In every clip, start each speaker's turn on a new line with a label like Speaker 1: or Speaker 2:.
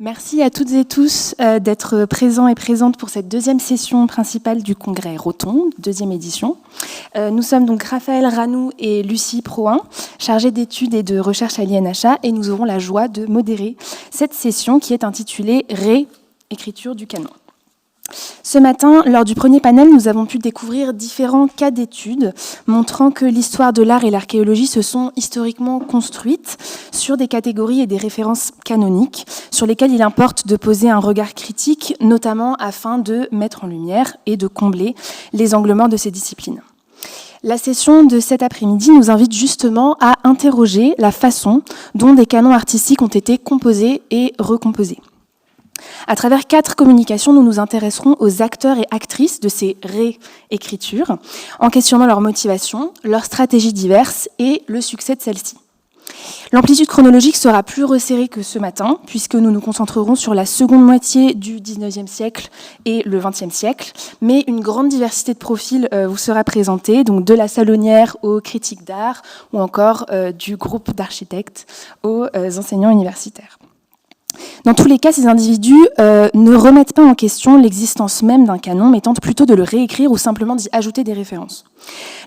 Speaker 1: Merci à toutes et tous d'être présents et présentes pour cette deuxième session principale du Congrès Rotonde, deuxième édition. Nous sommes donc Raphaël Ranou et Lucie Proin, chargées d'études et de recherche à l'INHA, et nous aurons la joie de modérer cette session qui est intitulée « Réécriture du canon ». Ce matin, lors du premier panel, nous avons pu découvrir différents cas d'études montrant que l'histoire de l'art et l'archéologie se sont historiquement construites sur des catégories et des références canoniques sur lesquelles il importe de poser un regard critique, notamment afin de mettre en lumière et de combler les angles morts de ces disciplines. La session de cet après-midi nous invite justement à interroger la façon dont des canons artistiques ont été composés et recomposés. À travers 4 communications, nous nous intéresserons aux acteurs et actrices de ces réécritures, en questionnant leur motivation, leurs stratégies diverses et le succès de celles-ci. L'amplitude chronologique sera plus resserrée que ce matin, puisque nous nous concentrerons sur la seconde moitié du XIXe siècle et le XXe siècle, mais une grande diversité de profils vous sera présentée, donc de la salonnière aux critiques d'art, ou encore du groupe d'architectes aux enseignants universitaires. Dans tous les cas, ces individus ne remettent pas en question l'existence même d'un canon, mais tentent plutôt de le réécrire ou simplement d'y ajouter des références.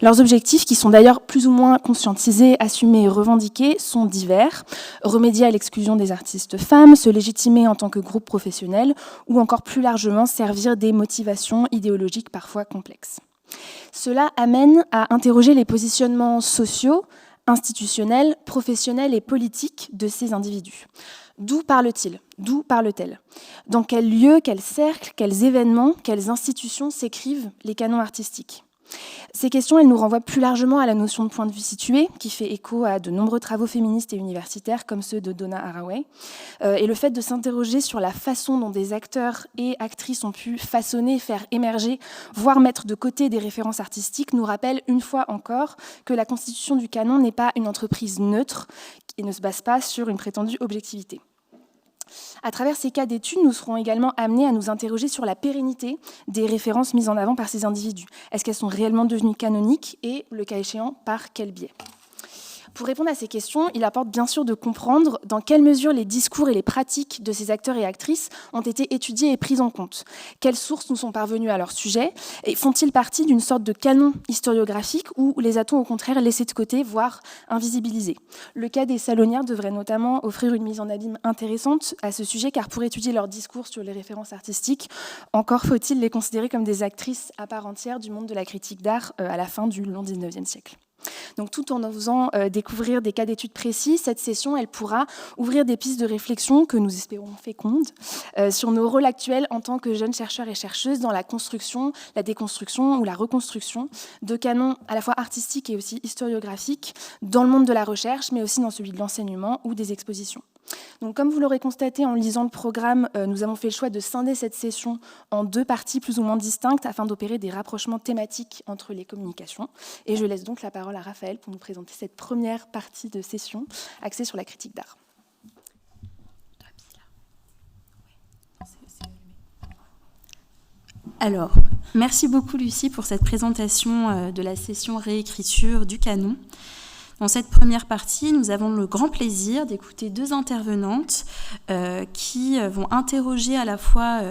Speaker 1: Leurs objectifs, qui sont d'ailleurs plus ou moins conscientisés, assumés et revendiqués, sont divers. Remédier à l'exclusion des artistes femmes, se légitimer en tant que groupe professionnel, ou encore plus largement servir des motivations idéologiques parfois complexes. Cela amène à interroger les positionnements sociaux, institutionnels, professionnels et politiques de ces individus. D'où parle-t-il ? D'où parle-t-elle ? Dans quel lieu, quel cercle, quels événements, quelles institutions s'écrivent les canons artistiques ? Ces questions, elles nous renvoient plus largement à la notion de point de vue situé, qui fait écho à de nombreux travaux féministes et universitaires, comme ceux de Donna Haraway. Et le fait de s'interroger sur la façon dont des acteurs et actrices ont pu façonner, faire émerger, voire mettre de côté des références artistiques, nous rappelle une fois encore que la constitution du canon n'est pas une entreprise neutre et ne se base pas sur une prétendue objectivité. À travers ces cas d'études, nous serons également amenés à nous interroger sur la pérennité des références mises en avant par ces individus. Est-ce qu'elles sont réellement devenues canoniques et, le cas échéant, par quel biais ? Pour répondre à ces questions, il importe bien sûr de comprendre dans quelle mesure les discours et les pratiques de ces acteurs et actrices ont été étudiés et pris en compte. Quelles sources nous sont parvenues à leur sujet et font-ils partie d'une sorte de canon historiographique ou les a-t-on au contraire laissés de côté, voire invisibilisés ? Le cas des salonnières devrait notamment offrir une mise en abîme intéressante à ce sujet, car pour étudier leur discours sur les références artistiques, encore faut-il les considérer comme des actrices à part entière du monde de la critique d'art à la fin du long XIXe siècle. Donc, tout en nous faisant découvrir des cas d'études précis, cette session, elle pourra ouvrir des pistes de réflexion que nous espérons fécondes sur nos rôles actuels en tant que jeunes chercheurs et chercheuses dans la construction, la déconstruction ou la reconstruction de canons à la fois artistiques et aussi historiographiques dans le monde de la recherche, mais aussi dans celui de l'enseignement ou des expositions. Donc, comme vous l'aurez constaté en lisant le programme, nous avons fait le choix de scinder cette session en 2 parties plus ou moins distinctes afin d'opérer des rapprochements thématiques entre les communications. Et je laisse donc la parole à Raphaël pour nous présenter cette première partie de session axée sur la critique d'art.
Speaker 2: Alors, merci beaucoup Lucie pour cette présentation de la session réécriture du canon. Dans cette première partie, nous avons le grand plaisir d'écouter 2 intervenantes qui vont interroger à la fois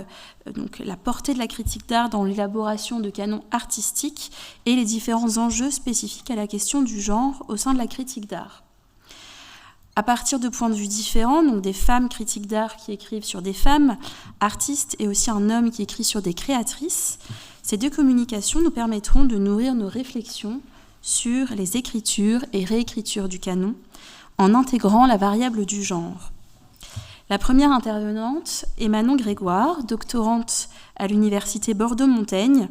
Speaker 2: donc, la portée de la critique d'art dans l'élaboration de canons artistiques et les différents enjeux spécifiques à la question du genre au sein de la critique d'art. À partir de points de vue différents, donc des femmes critiques d'art qui écrivent sur des femmes artistes et aussi un homme qui écrit sur des créatrices, ces 2 communications nous permettront de nourrir nos réflexions sur les écritures et réécritures du canon, en intégrant la variable du genre. La première intervenante est Manon Grégoire, doctorante à l'université Bordeaux-Montaigne.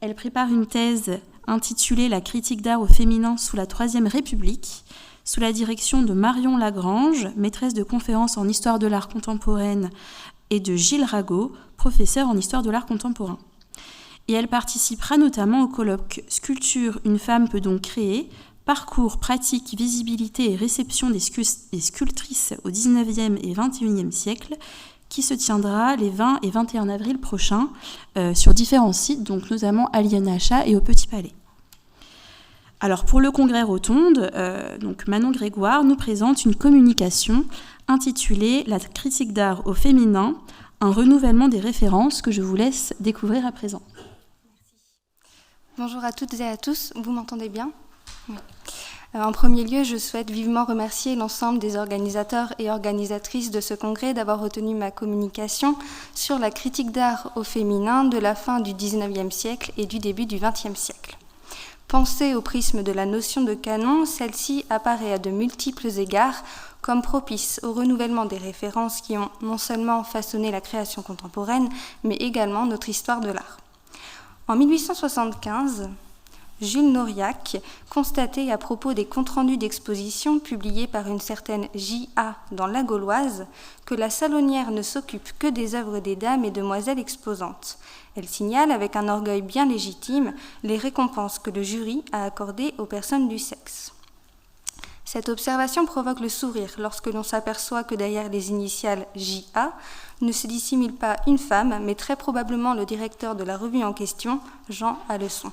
Speaker 2: Elle prépare une thèse intitulée « La critique d'art au féminin sous la Troisième République », sous la direction de Marion Lagrange, maîtresse de conférences en histoire de l'art contemporaine, et de Gilles Rago, professeur en histoire de l'art contemporain. Et elle participera notamment au colloque « Sculpture, une femme peut donc créer », parcours, pratique, visibilité et réception des sculptrices au XIXe et XXIe siècle, qui se tiendra les 20 et 21 avril prochains sur différents sites, donc notamment à l'INHA et au Petit Palais. Alors pour le congrès Rotonde, donc Manon Grégoire nous présente une communication intitulée « La critique d'art au féminin, un renouvellement des références » que je vous laisse découvrir à présent.
Speaker 3: Bonjour à toutes et à tous, vous m'entendez bien ? Oui. En premier lieu, je souhaite vivement remercier l'ensemble des organisateurs et organisatrices de ce congrès d'avoir retenu ma communication sur la critique d'art au féminin de la fin du XIXe siècle et du début du XXe siècle. Pensée au prisme de la notion de canon, celle-ci apparaît à de multiples égards comme propice au renouvellement des références qui ont non seulement façonné la création contemporaine, mais également notre histoire de l'art. En 1875, Jules Nauriac constatait à propos des comptes rendus d'exposition publiés par une certaine J.A. dans La Gauloise que la salonnière ne s'occupe que des œuvres des dames et demoiselles exposantes. Elle signale avec un orgueil bien légitime les récompenses que le jury a accordées aux personnes du sexe. Cette observation provoque le sourire lorsque l'on s'aperçoit que derrière les initiales J.A. ne se dissimule pas une femme, mais très probablement le directeur de la revue en question, Jean Alesson.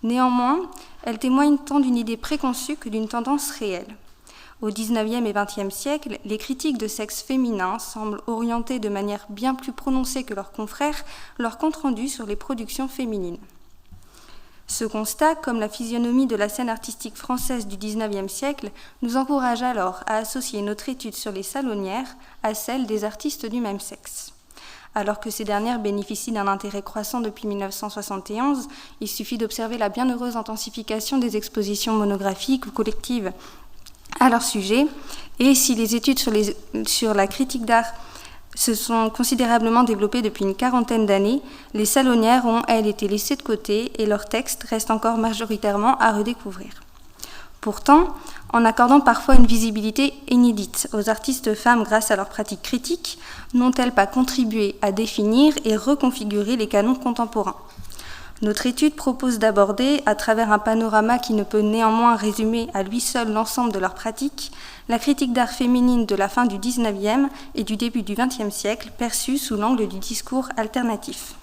Speaker 3: Néanmoins, elle témoigne tant d'une idée préconçue que d'une tendance réelle. Au XIXe et XXe siècle, les critiques de sexe féminin semblent orienter de manière bien plus prononcée que leurs confrères leur compte rendu sur les productions féminines. Ce constat, comme la physionomie de la scène artistique française du XIXe siècle, nous encourage alors à associer notre étude sur les salonnières à celle des artistes du même sexe. Alors que ces dernières bénéficient d'un intérêt croissant depuis 1971, il suffit d'observer la bienheureuse intensification des expositions monographiques ou collectives à leur sujet. Et si les études sur la critique d'art se sont considérablement développées depuis une quarantaine d'années, les salonnières ont, elles, été laissées de côté et leurs textes restent encore majoritairement à redécouvrir. Pourtant, en accordant parfois une visibilité inédite aux artistes femmes grâce à leurs pratiques critiques, n'ont-elles pas contribué à définir et reconfigurer les canons contemporains ? Notre étude propose d'aborder, à travers un panorama qui ne peut néanmoins résumer à lui seul l'ensemble de leurs pratiques, la critique d'art féminine de la fin du XIXe et du début du XXe siècle, perçue sous l'angle du discours alternatif.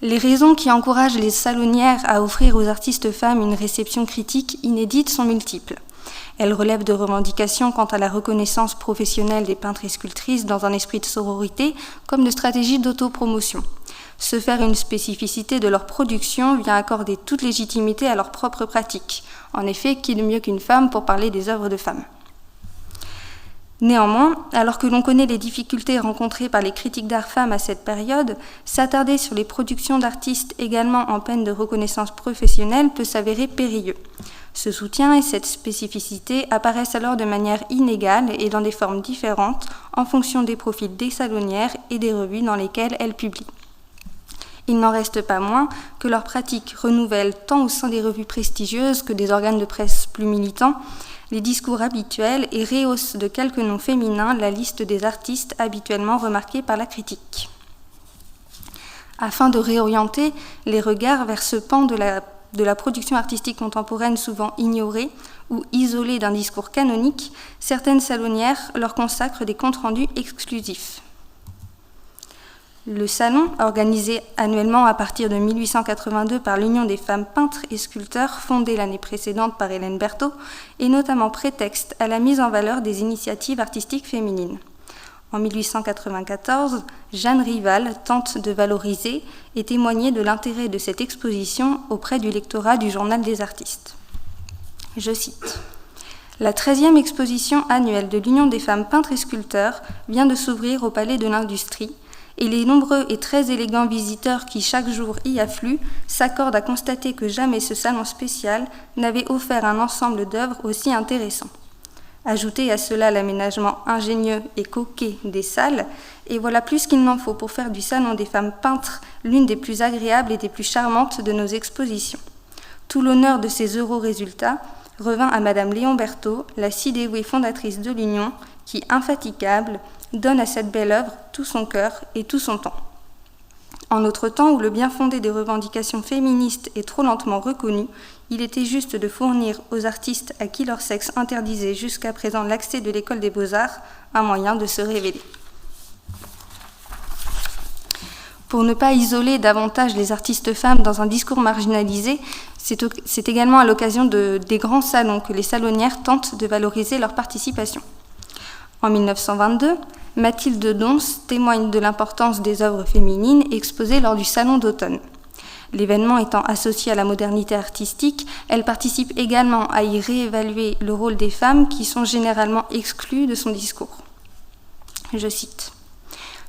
Speaker 3: Les raisons qui encouragent les salonnières à offrir aux artistes femmes une réception critique inédite sont multiples. Elles relèvent de revendications quant à la reconnaissance professionnelle des peintres et sculptrices dans un esprit de sororité, comme de stratégies d'autopromotion. Se faire une spécificité de leur production vient accorder toute légitimité à leur propre pratique. En effet, qui de mieux qu'une femme pour parler des œuvres de femmes ? Néanmoins, alors que l'on connaît les difficultés rencontrées par les critiques d'art femmes à cette période, s'attarder sur les productions d'artistes également en peine de reconnaissance professionnelle peut s'avérer périlleux. Ce soutien et cette spécificité apparaissent alors de manière inégale et dans des formes différentes en fonction des profils des salonnières et des revues dans lesquelles elles publient. Il n'en reste pas moins que leurs pratiques renouvellent tant au sein des revues prestigieuses que des organes de presse plus militants les discours habituels et rehaussent de quelques noms féminins la liste des artistes habituellement remarqués par la critique. Afin de réorienter les regards vers ce pan de la production artistique contemporaine souvent ignorée ou isolée d'un discours canonique, certaines salonnières leur consacrent des comptes rendus exclusifs. Le salon, organisé annuellement à partir de 1882 par l'Union des femmes peintres et sculpteurs, fondée l'année précédente par Hélène Berthaud, est notamment prétexte à la mise en valeur des initiatives artistiques féminines. En 1894, Jeanne Rival tente de valoriser et témoigner de l'intérêt de cette exposition auprès du lectorat du Journal des artistes. Je cite. « La 13e exposition annuelle de l'Union des femmes peintres et sculpteurs vient de s'ouvrir au Palais de l'Industrie, et les nombreux et très élégants visiteurs qui chaque jour y affluent s'accordent à constater que jamais ce salon spécial n'avait offert un ensemble d'œuvres aussi intéressant. Ajoutez à cela l'aménagement ingénieux et coquet des salles, et voilà plus qu'il n'en faut pour faire du salon des femmes peintres l'une des plus agréables et des plus charmantes de nos expositions. Tout l'honneur de ces heureux résultats revint à Madame Léon Berthaud, la si dévouée fondatrice de l'Union, qui, infatigable, donne à cette belle œuvre tout son cœur et tout son temps. En notre temps où le bien fondé des revendications féministes est trop lentement reconnu, il était juste de fournir aux artistes à qui leur sexe interdisait jusqu'à présent l'accès de l'école des beaux-arts un moyen de se révéler. Pour ne pas isoler davantage les artistes femmes dans un discours marginalisé, c'est également à l'occasion des grands salons que les salonnières tentent de valoriser leur participation. En 1922, Mathilde Dons témoigne de l'importance des œuvres féminines exposées lors du Salon d'automne. L'événement étant associé à la modernité artistique, elle participe également à y réévaluer le rôle des femmes qui sont généralement exclues de son discours. Je cite.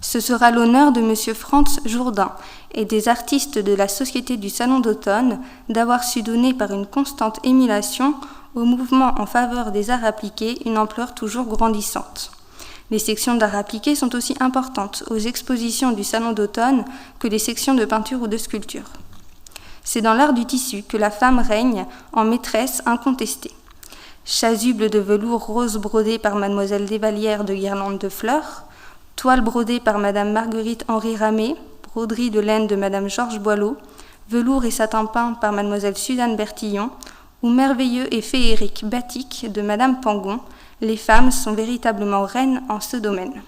Speaker 3: « Ce sera l'honneur de M. Franz Jourdain et des artistes de la Société du Salon d'automne d'avoir su donner par une constante émulation au mouvement en faveur des arts appliqués une ampleur toujours grandissante. Les sections d'art appliqué sont aussi importantes aux expositions du Salon d'automne que les sections de peinture ou de sculpture. C'est dans l'art du tissu que la femme règne en maîtresse incontestée. Chasuble de velours rose brodé par mademoiselle Desvallières de guirlandes de fleurs, toile brodée par madame Marguerite Henri Ramé, broderie de laine de madame Georges Boileau, velours et satin peint par mademoiselle Suzanne Bertillon, ou merveilleux et féerique batik de madame Pangon, les femmes sont véritablement reines en ce domaine.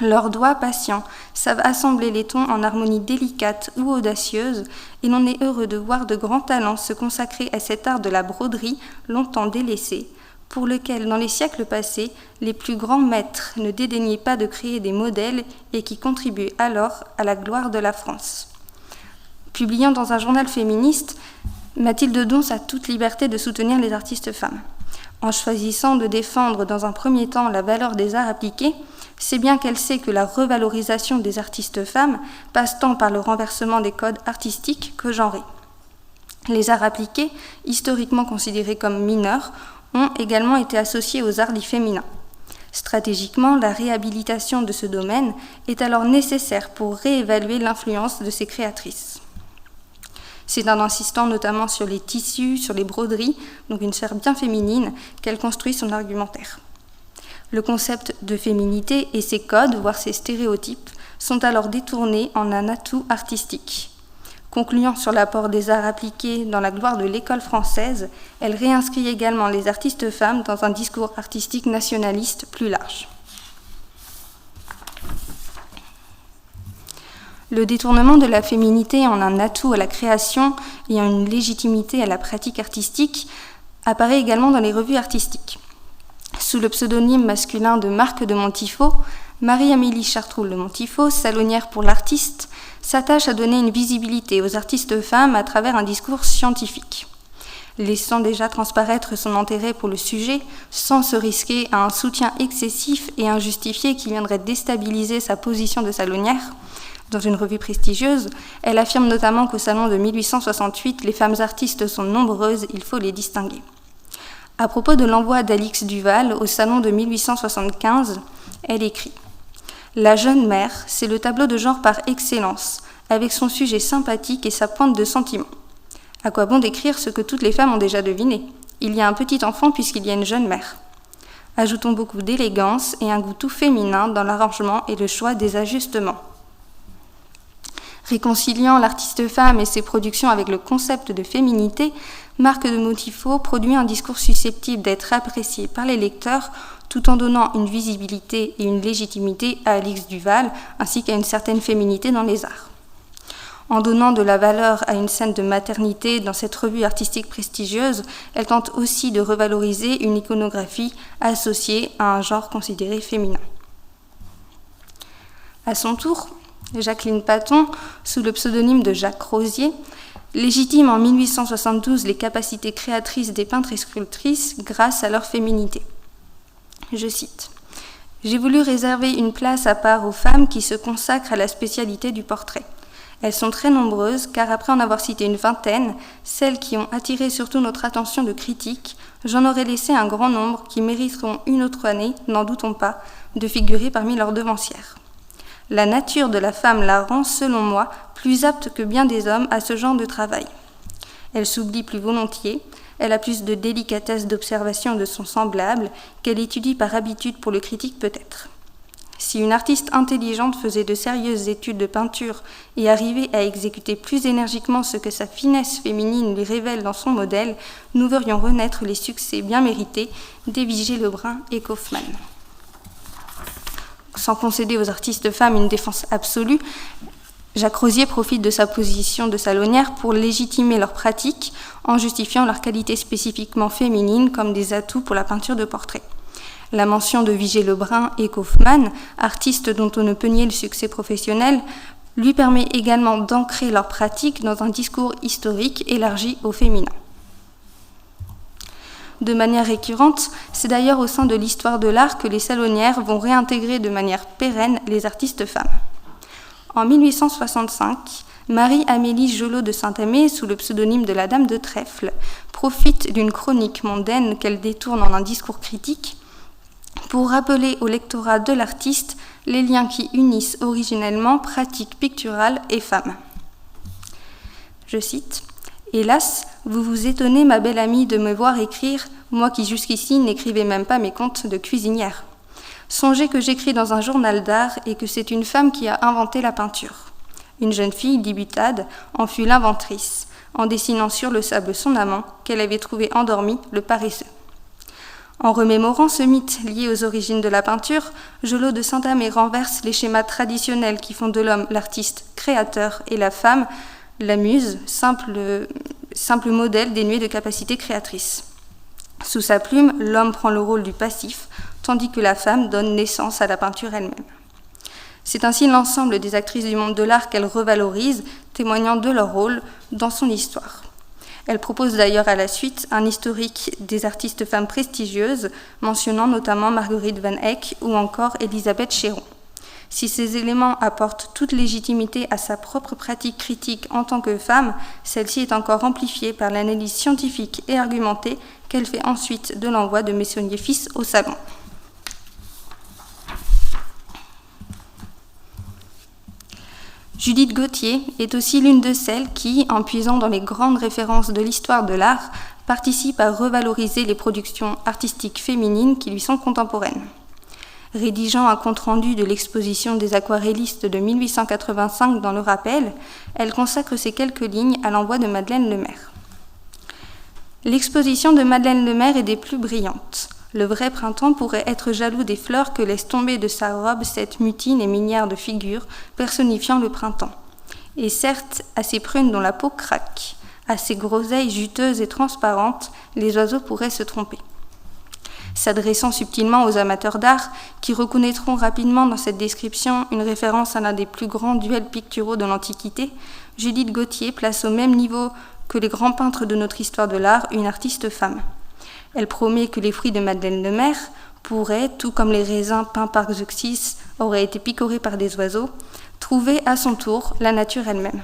Speaker 3: Leurs doigts patients savent assembler les tons en harmonie délicate ou audacieuse, et l'on est heureux de voir de grands talents se consacrer à cet art de la broderie longtemps délaissé, pour lequel, dans les siècles passés, les plus grands maîtres ne dédaignaient pas de créer des modèles et qui contribuaient alors à la gloire de la France. » Publiant dans un journal féministe, Mathilde Dons a toute liberté de soutenir les artistes femmes. En choisissant de défendre dans un premier temps la valeur des arts appliqués, c'est bien qu'elle sait que la revalorisation des artistes femmes passe tant par le renversement des codes artistiques que genrés. Les arts appliqués, historiquement considérés comme mineurs, ont également été associés aux arts dits féminins. Stratégiquement, la réhabilitation de ce domaine est alors nécessaire pour réévaluer l'influence de ces créatrices. C'est en insistant notamment sur les tissus, sur les broderies, donc une sphère bien féminine, qu'elle construit son argumentaire. Le concept de féminité et ses codes, voire ses stéréotypes, sont alors détournés en un atout artistique. Concluant sur l'apport des arts appliqués dans la gloire de l'école française, elle réinscrit également les artistes femmes dans un discours artistique nationaliste plus large. Le détournement de la féminité en un atout à la création et en une légitimité à la pratique artistique apparaît également dans les revues artistiques. Sous le pseudonyme masculin de Marc de Montifaux, Marie-Amélie Chartroul de Montifaux, salonnière pour l'artiste, s'attache à donner une visibilité aux artistes femmes à travers un discours scientifique. Laissant déjà transparaître son intérêt pour le sujet, sans se risquer à un soutien excessif et injustifié qui viendrait déstabiliser sa position de salonnière, dans une revue prestigieuse, elle affirme notamment qu'au salon de 1868, les femmes artistes sont nombreuses, il faut les distinguer. À propos de l'envoi d'Alix Duval au salon de 1875, elle écrit « La jeune mère, c'est le tableau de genre par excellence, avec son sujet sympathique et sa pointe de sentiment. À quoi bon décrire ce que toutes les femmes ont déjà deviné? Il y a un petit enfant puisqu'il y a une jeune mère. Ajoutons beaucoup d'élégance et un goût tout féminin dans l'arrangement et le choix des ajustements. » Réconciliant l'artiste femme et ses productions avec le concept de féminité, Marc de Montifaux produit un discours susceptible d'être apprécié par les lecteurs tout en donnant une visibilité et une légitimité à Alix Duval ainsi qu'à une certaine féminité dans les arts. En donnant de la valeur à une scène de maternité dans cette revue artistique prestigieuse, elle tente aussi de revaloriser une iconographie associée à un genre considéré féminin. À son tour, Jacqueline Paton, sous le pseudonyme de Jacques Rosier, légitime en 1872 les capacités créatrices des peintres et sculptrices grâce à leur féminité. Je cite « J'ai voulu réserver une place à part aux femmes qui se consacrent à la spécialité du portrait. Elles sont très nombreuses, car après en avoir cité une vingtaine, celles qui ont attiré surtout notre attention de critique, j'en aurais laissé un grand nombre qui mériteront une autre année, n'en doutons pas, de figurer parmi leurs devancières. La nature de la femme la rend, selon moi, plus apte que bien des hommes à ce genre de travail. Elle s'oublie plus volontiers, elle a plus de délicatesse d'observation de son semblable, qu'elle étudie par habitude pour le critique peut-être. Si une artiste intelligente faisait de sérieuses études de peinture et arrivait à exécuter plus énergiquement ce que sa finesse féminine lui révèle dans son modèle, nous verrions renaître les succès bien mérités d'Évigé Lebrun et Kaufmann. Sans concéder aux artistes femmes une défense absolue, Jacques Rosier profite de sa position de salonnière pour légitimer leurs pratiques en justifiant leurs qualités spécifiquement féminines comme des atouts pour la peinture de portrait. La mention de Vigée Lebrun et Kaufmann, artistes dont on ne peut nier le succès professionnel, lui permet également d'ancrer leurs pratiques dans un discours historique élargi au féminin. De manière récurrente, c'est d'ailleurs au sein de l'histoire de l'art que les salonnières vont réintégrer de manière pérenne les artistes femmes. En 1865, Marie-Amélie Jolot de Saint-Amé, sous le pseudonyme de la Dame de Trèfle, profite d'une chronique mondaine qu'elle détourne en un discours critique pour rappeler au lectorat de l'artiste les liens qui unissent originellement pratiques picturales et femmes. Je cite « Hélas, vous vous étonnez, ma belle amie, de me voir écrire, moi qui jusqu'ici n'écrivais même pas mes contes de cuisinière. Songez que j'écris dans un journal d'art et que c'est une femme qui a inventé la peinture. Une jeune fille, dit Butade, en fut l'inventrice, en dessinant sur le sable son amant, qu'elle avait trouvé endormi, le paresseux. » En remémorant ce mythe lié aux origines de la peinture, Jolot de Saint-Amé renverse les schémas traditionnels qui font de l'homme l'artiste créateur et la femme, la muse, simple modèle dénué de capacité créatrice. Sous sa plume, l'homme prend le rôle du passif, tandis que la femme donne naissance à la peinture elle-même. C'est ainsi l'ensemble des actrices du monde de l'art qu'elle revalorise, témoignant de leur rôle dans son histoire. Elle propose d'ailleurs à la suite un historique des artistes femmes prestigieuses, mentionnant notamment Marguerite Van Eyck ou encore Élisabeth Chéron. Si ces éléments apportent toute légitimité à sa propre pratique critique en tant que femme, celle-ci est encore amplifiée par l'analyse scientifique et argumentée qu'elle fait ensuite de l'envoi de Meissonnier-Fils au salon. Judith Gauthier est aussi l'une de celles qui, en puisant dans les grandes références de l'histoire de l'art, participe à revaloriser les productions artistiques féminines qui lui sont contemporaines. Rédigeant un compte-rendu de l'exposition des aquarellistes de 1885 dans Le Rappel, elle consacre ces quelques lignes à l'envoi de Madeleine Lemaire. L'exposition de Madeleine Lemaire est des plus brillantes. Le vrai printemps pourrait être jaloux des fleurs que laisse tomber de sa robe cette mutine et minière de figure, personnifiant le printemps. Et certes, à ces prunes dont la peau craque, à ces groseilles juteuses et transparentes, les oiseaux pourraient se tromper. S'adressant subtilement aux amateurs d'art, qui reconnaîtront rapidement dans cette description une référence à l'un des plus grands duels picturaux de l'Antiquité, Judith Gauthier place au même niveau que les grands peintres de notre histoire de l'art une artiste femme. Elle promet que les fruits de Madeleine Lemaire pourraient, tout comme les raisins peints par Xeuxis auraient été picorés par des oiseaux, trouver à son tour la nature elle-même.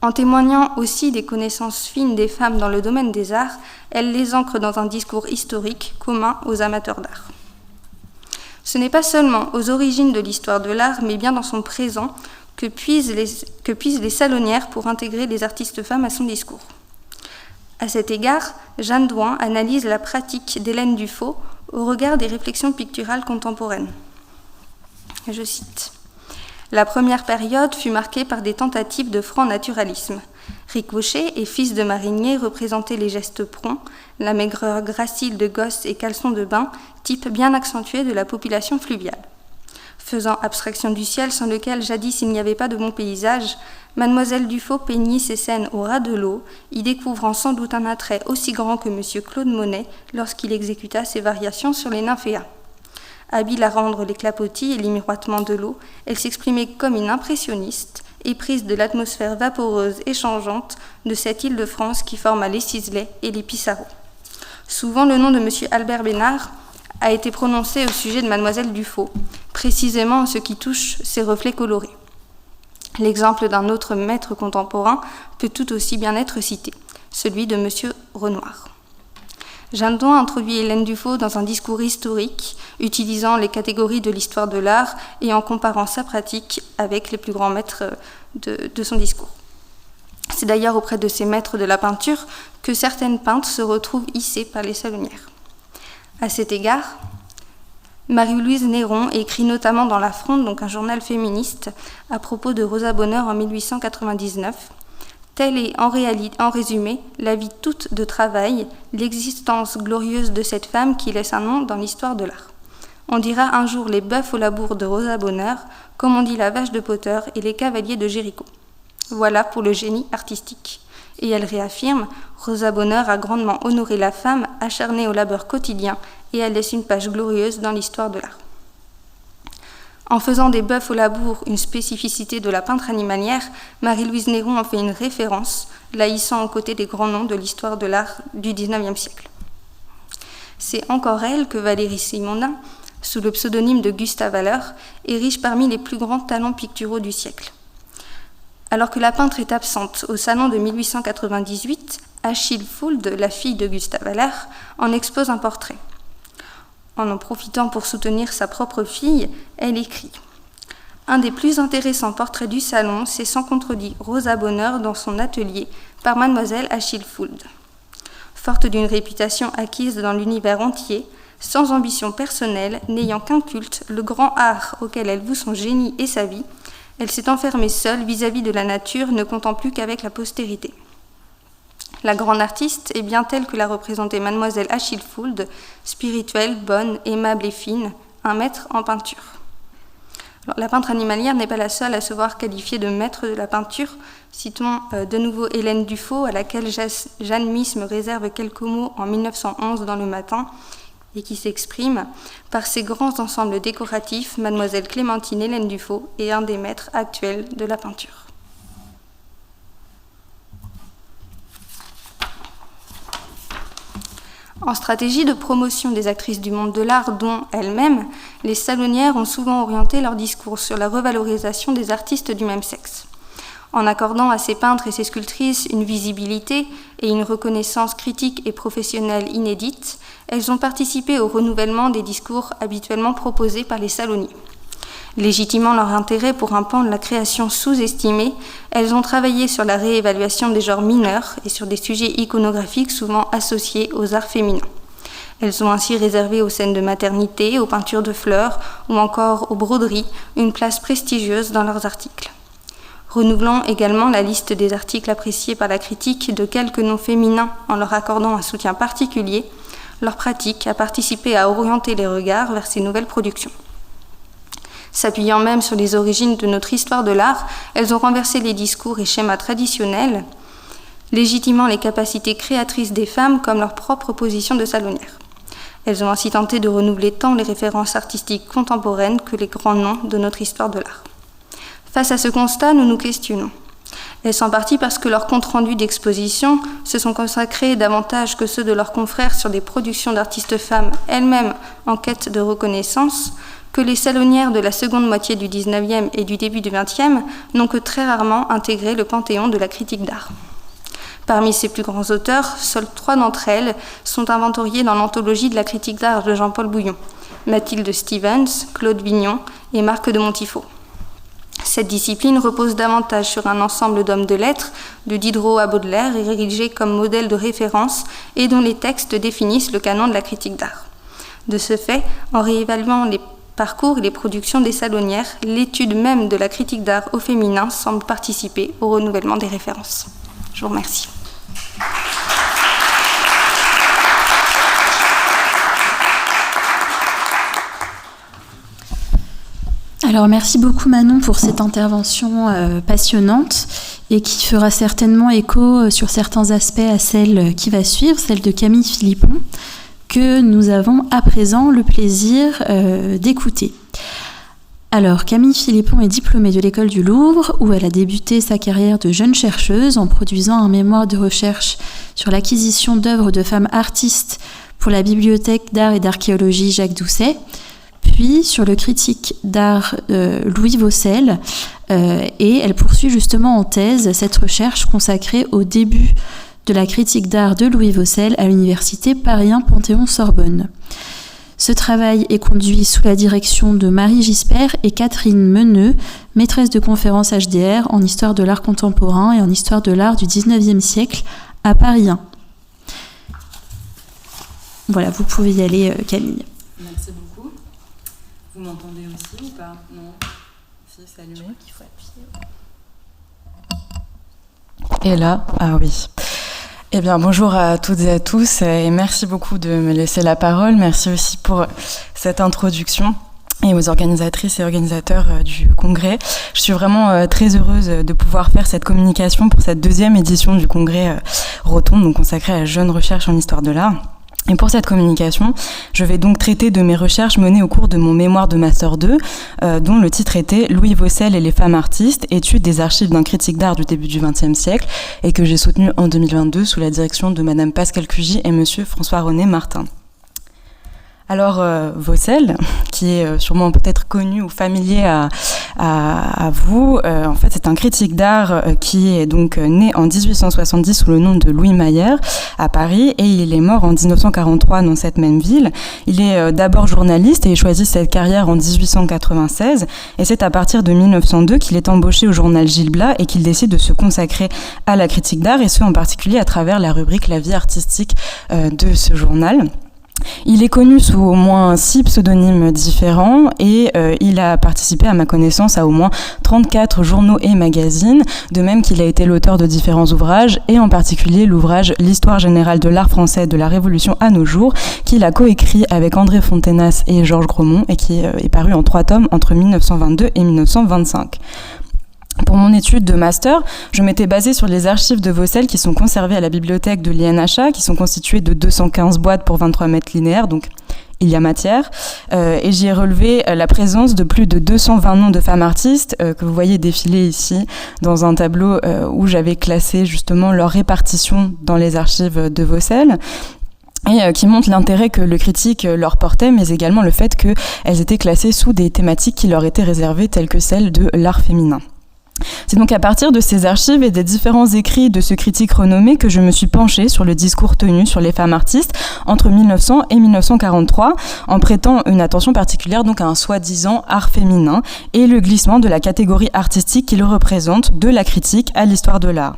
Speaker 3: En témoignant aussi des connaissances fines des femmes dans le domaine des arts, elle les ancre dans un discours historique commun aux amateurs d'art. Ce n'est pas seulement aux origines de l'histoire de l'art, mais bien dans son présent, que puisent les salonnières pour intégrer les artistes femmes à son discours. À cet égard, Jeanne Douin analyse la pratique d'Hélène Dufaux au regard des réflexions picturales contemporaines. Je cite « La première période fut marquée par des tentatives de franc naturalisme. Ricochet et fils de marinier représentaient les gestes prompts, la maigreur gracile de gosses et caleçons de bain, type bien accentué de la population fluviale. Faisant abstraction du ciel sans lequel jadis il n'y avait pas de bon paysage, Mademoiselle Dufaux peignit ces scènes au ras de l'eau, y découvrant sans doute un attrait aussi grand que M. Claude Monet lorsqu'il exécuta ses variations sur les nymphéas. Habile à rendre les clapotis et les miroitements de l'eau, elle s'exprimait comme une impressionniste, éprise de l'atmosphère vaporeuse et changeante de cette île de France qui forma les Sisley et les Pissarro. Souvent le nom de M. Albert Bénard a été prononcé au sujet de Mademoiselle Dufaux, précisément en ce qui touche ses reflets colorés. L'exemple d'un autre maître contemporain peut tout aussi bien être cité, celui de M. Renoir. Jeanne Douin introduit Hélène Dufaux dans un discours historique, utilisant les catégories de l'histoire de l'art et en comparant sa pratique avec les plus grands maîtres de son discours. C'est d'ailleurs auprès de ces maîtres de la peinture que certaines peintres se retrouvent hissées par les salonnières. À cet égard, Marie-Louise Néron écrit notamment dans La Fronde, donc un journal féministe, à propos de Rosa Bonheur en 1899. Telle est en résumé la vie toute de travail, l'existence glorieuse de cette femme qui laisse un nom dans l'histoire de l'art. On dira un jour les bœufs au labour de Rosa Bonheur, comme on dit la vache de Potter et les cavaliers de Jéricho. Voilà pour le génie artistique. Et elle réaffirme, Rosa Bonheur a grandement honoré la femme, acharnée au labeur quotidien, et elle laisse une page glorieuse dans l'histoire de l'art. En faisant des bœufs au labour une spécificité de la peintre animalière, Marie-Louise Néron en fait une référence, la hissant aux côtés des grands noms de l'histoire de l'art du XIXe siècle. C'est encore elle que Valérie Simonin, sous le pseudonyme de Gustave Haller, érige parmi les plus grands talents picturaux du siècle. Alors que la peintre est absente au salon de 1898, Achille Fould, la fille de Gustave Haller, en expose un portrait. En profitant pour soutenir sa propre fille, elle écrit « Un des plus intéressants portraits du salon, c'est sans contredit Rosa Bonheur dans son atelier par mademoiselle Achille Fould. Forte d'une réputation acquise dans l'univers entier, sans ambition personnelle, n'ayant qu'un culte, le grand art auquel elle voue son génie et sa vie, elle s'est enfermée seule vis-à-vis de la nature, ne comptant plus qu'avec la postérité. La grande artiste est bien telle que l'a représentée mademoiselle Achille Fould, spirituelle, bonne, aimable et fine, un maître en peinture. » Alors, la peintre animalière n'est pas la seule à se voir qualifiée de maître de la peinture. Citons de nouveau Hélène Dufaux, à laquelle Jeanne Mies me réserve quelques mots en 1911 dans Le Matin, et qui s'exprime « Par ses grands ensembles décoratifs, mademoiselle Clémentine Hélène Dufaux est un des maîtres actuels de la peinture. » En stratégie de promotion des actrices du monde de l'art, dont elles-mêmes, les salonnières ont souvent orienté leur discours sur la revalorisation des artistes du même sexe. En accordant à ces peintres et ces sculptrices une visibilité et une reconnaissance critique et professionnelle inédites, elles ont participé au renouvellement des discours habituellement proposés par les salonniers. Légitimant leur intérêt pour un pan de la création sous-estimé, elles ont travaillé sur la réévaluation des genres mineurs et sur des sujets iconographiques souvent associés aux arts féminins. Elles ont ainsi réservé aux scènes de maternité, aux peintures de fleurs ou encore aux broderies une place prestigieuse dans leurs articles. Renouvelant également la liste des articles appréciés par la critique de quelques noms féminins en leur accordant un soutien particulier, leur pratique a participé à orienter les regards vers ces nouvelles productions. S'appuyant même sur les origines de notre histoire de l'art, elles ont renversé les discours et schémas traditionnels, légitimant les capacités créatrices des femmes comme leur propre position de salonnière. Elles ont ainsi tenté de renouveler tant les références artistiques contemporaines que les grands noms de notre histoire de l'art. Face à ce constat, nous nous questionnons. Est-ce en partie parce que leurs comptes rendus d'exposition se sont consacrés davantage que ceux de leurs confrères sur des productions d'artistes femmes elles-mêmes en quête de reconnaissance, que les salonnières de la seconde moitié du XIXe et du début du XXe n'ont que très rarement intégré le panthéon de la critique d'art. Parmi ces plus grands auteurs, seuls 3 d'entre elles sont inventoriées dans l'anthologie de la critique d'art de Jean-Paul Bouillon, Mathilde Stevens, Claude Vignon et Marc de Montifaux. Cette discipline repose davantage sur un ensemble d'hommes de lettres, de Diderot à Baudelaire, érigés comme modèle de référence et dont les textes définissent le canon de la critique d'art. De ce fait, en réévaluant les parcours et les productions des salonnières, l'étude même de la critique d'art au féminin semble participer au renouvellement des références. Je vous remercie.
Speaker 2: Alors merci beaucoup Manon pour cette intervention passionnante et qui fera certainement écho sur certains aspects à celle qui va suivre, celle de Camille Philippon, que nous avons à présent le plaisir d'écouter. Alors, Camille Philippon est diplômée de l'École du Louvre, où elle a débuté sa carrière de jeune chercheuse en produisant un mémoire de recherche sur l'acquisition d'œuvres de femmes artistes pour la Bibliothèque d'art et d'archéologie Jacques Doucet, puis sur le critique d'art Louis Vaucel, et elle poursuit justement en thèse cette recherche consacrée au début de la critique d'art de Louis Vaucel à l'université Paris 1 Panthéon-Sorbonne. Ce travail est conduit sous la direction de Marie Gispert et Catherine Meneux, maîtresse de conférences HDR en histoire de l'art contemporain et en histoire de l'art du XIXe siècle à Paris 1. Voilà, vous pouvez y aller, Camille.
Speaker 4: Merci beaucoup. Vous m'entendez aussi ou pas? Non. Si, c'est allumé. Je crois qu'il faut appuyer. Et là, ah oui.
Speaker 5: Eh bien, bonjour à toutes et à tous et merci beaucoup de me laisser la parole. Merci aussi pour cette introduction et aux organisatrices et organisateurs du congrès. Je suis vraiment très heureuse de pouvoir faire cette communication pour cette deuxième édition du congrès Rotonde, donc consacrée à la jeune recherche en histoire de l'art. Et pour cette communication, je vais donc traiter de mes recherches menées au cours de mon mémoire de Master 2, dont le titre était « Louis Vaucel et les femmes artistes, étude des archives d'un critique d'art du début du XXe siècle » et que j'ai soutenu en 2022 sous la direction de Madame Pascale Cugy et Monsieur François-René Martin. Alors, Vaucel, qui est sûrement peut-être connu ou familier à vous, en fait, c'est un critique d'art qui est donc né en 1870 sous le nom de Louis Mayer à Paris et il est mort en 1943 dans cette même ville. Il est d'abord journaliste et il choisit cette carrière en 1896 et c'est à partir de 1902 qu'il est embauché au journal Gil Blas et qu'il décide de se consacrer à la critique d'art et ce en particulier à travers la rubrique La vie artistique de ce journal. Il est connu sous au moins 6 pseudonymes différents et il a participé à ma connaissance à au moins 34 journaux et magazines, de même qu'il a été l'auteur de différents ouvrages et en particulier l'ouvrage L'histoire générale de l'art français de la Révolution à nos jours, qu'il a coécrit avec André Fontenas et Georges Gromont et qui est paru en 3 tomes entre 1922 et 1925. Pour mon étude de master, je m'étais basée sur les archives de Vaucel qui sont conservées à la bibliothèque de l'INHA, qui sont constituées de 215 boîtes pour 23 mètres linéaires, donc il y a matière. Et j'y ai relevé la présence de plus de 220 noms de femmes artistes que vous voyez défiler ici dans un tableau où j'avais classé justement leur répartition dans les archives de Vaucel. Et qui montre l'intérêt que le critique leur portait, mais également le fait qu'elles étaient classées sous des thématiques qui leur étaient réservées, telles que celles de l'art féminin. C'est donc à partir de ces archives et des différents écrits de ce critique renommé que je me suis penchée sur le discours tenu sur les femmes artistes entre 1900 et 1943, en prêtant une attention particulière donc à un soi-disant art féminin et le glissement de la catégorie artistique qui le représente de la critique à l'histoire de l'art.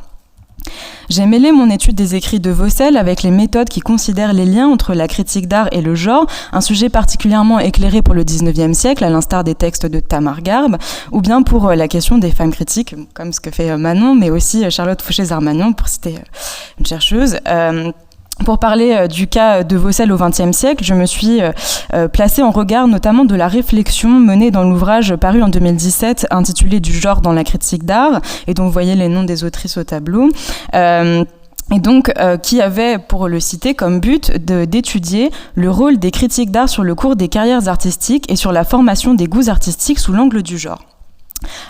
Speaker 5: J'ai mêlé mon étude des écrits de Vaucel avec les méthodes qui considèrent les liens entre la critique d'art et le genre, un sujet particulièrement éclairé pour le XIXe siècle, à l'instar des textes de Tamar Garbe, ou bien pour la question des femmes critiques, comme ce que fait Manon, mais aussi Charlotte Fouché-Zarmagnan, pour citer une chercheuse. Pour parler du cas de Vaucel au XXe siècle, je me suis placée en regard notamment de la réflexion menée dans l'ouvrage paru en 2017 intitulé « Du genre dans la critique d'art » et dont vous voyez les noms des autrices au tableau. Et donc, qui avait, pour le citer, comme but d'étudier le rôle des critiques d'art sur le cours des carrières artistiques et sur la formation des goûts artistiques sous l'angle du genre.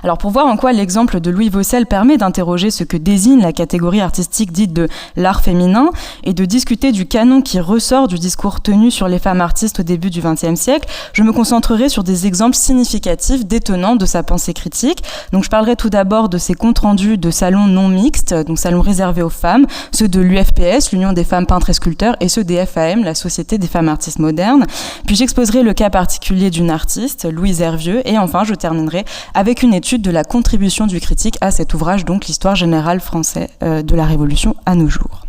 Speaker 5: Alors pour voir en quoi l'exemple de Louis Vaucel permet d'interroger ce que désigne la catégorie artistique dite de l'art féminin et de discuter du canon qui ressort du discours tenu sur les femmes artistes au début du XXe siècle, je me concentrerai sur des exemples significatifs détonnants de sa pensée critique. Donc je parlerai tout d'abord de ses comptes rendus de salons non mixtes, donc salons réservés aux femmes, ceux de l'UFPS, l'Union des femmes peintres et sculpteurs, et ceux des FAM, la Société des femmes artistes modernes. Puis j'exposerai le cas particulier d'une artiste, Louise Hervieux, et enfin je terminerai avec une étude de la contribution du critique à cet ouvrage, donc l'histoire générale française de la Révolution à nos jours.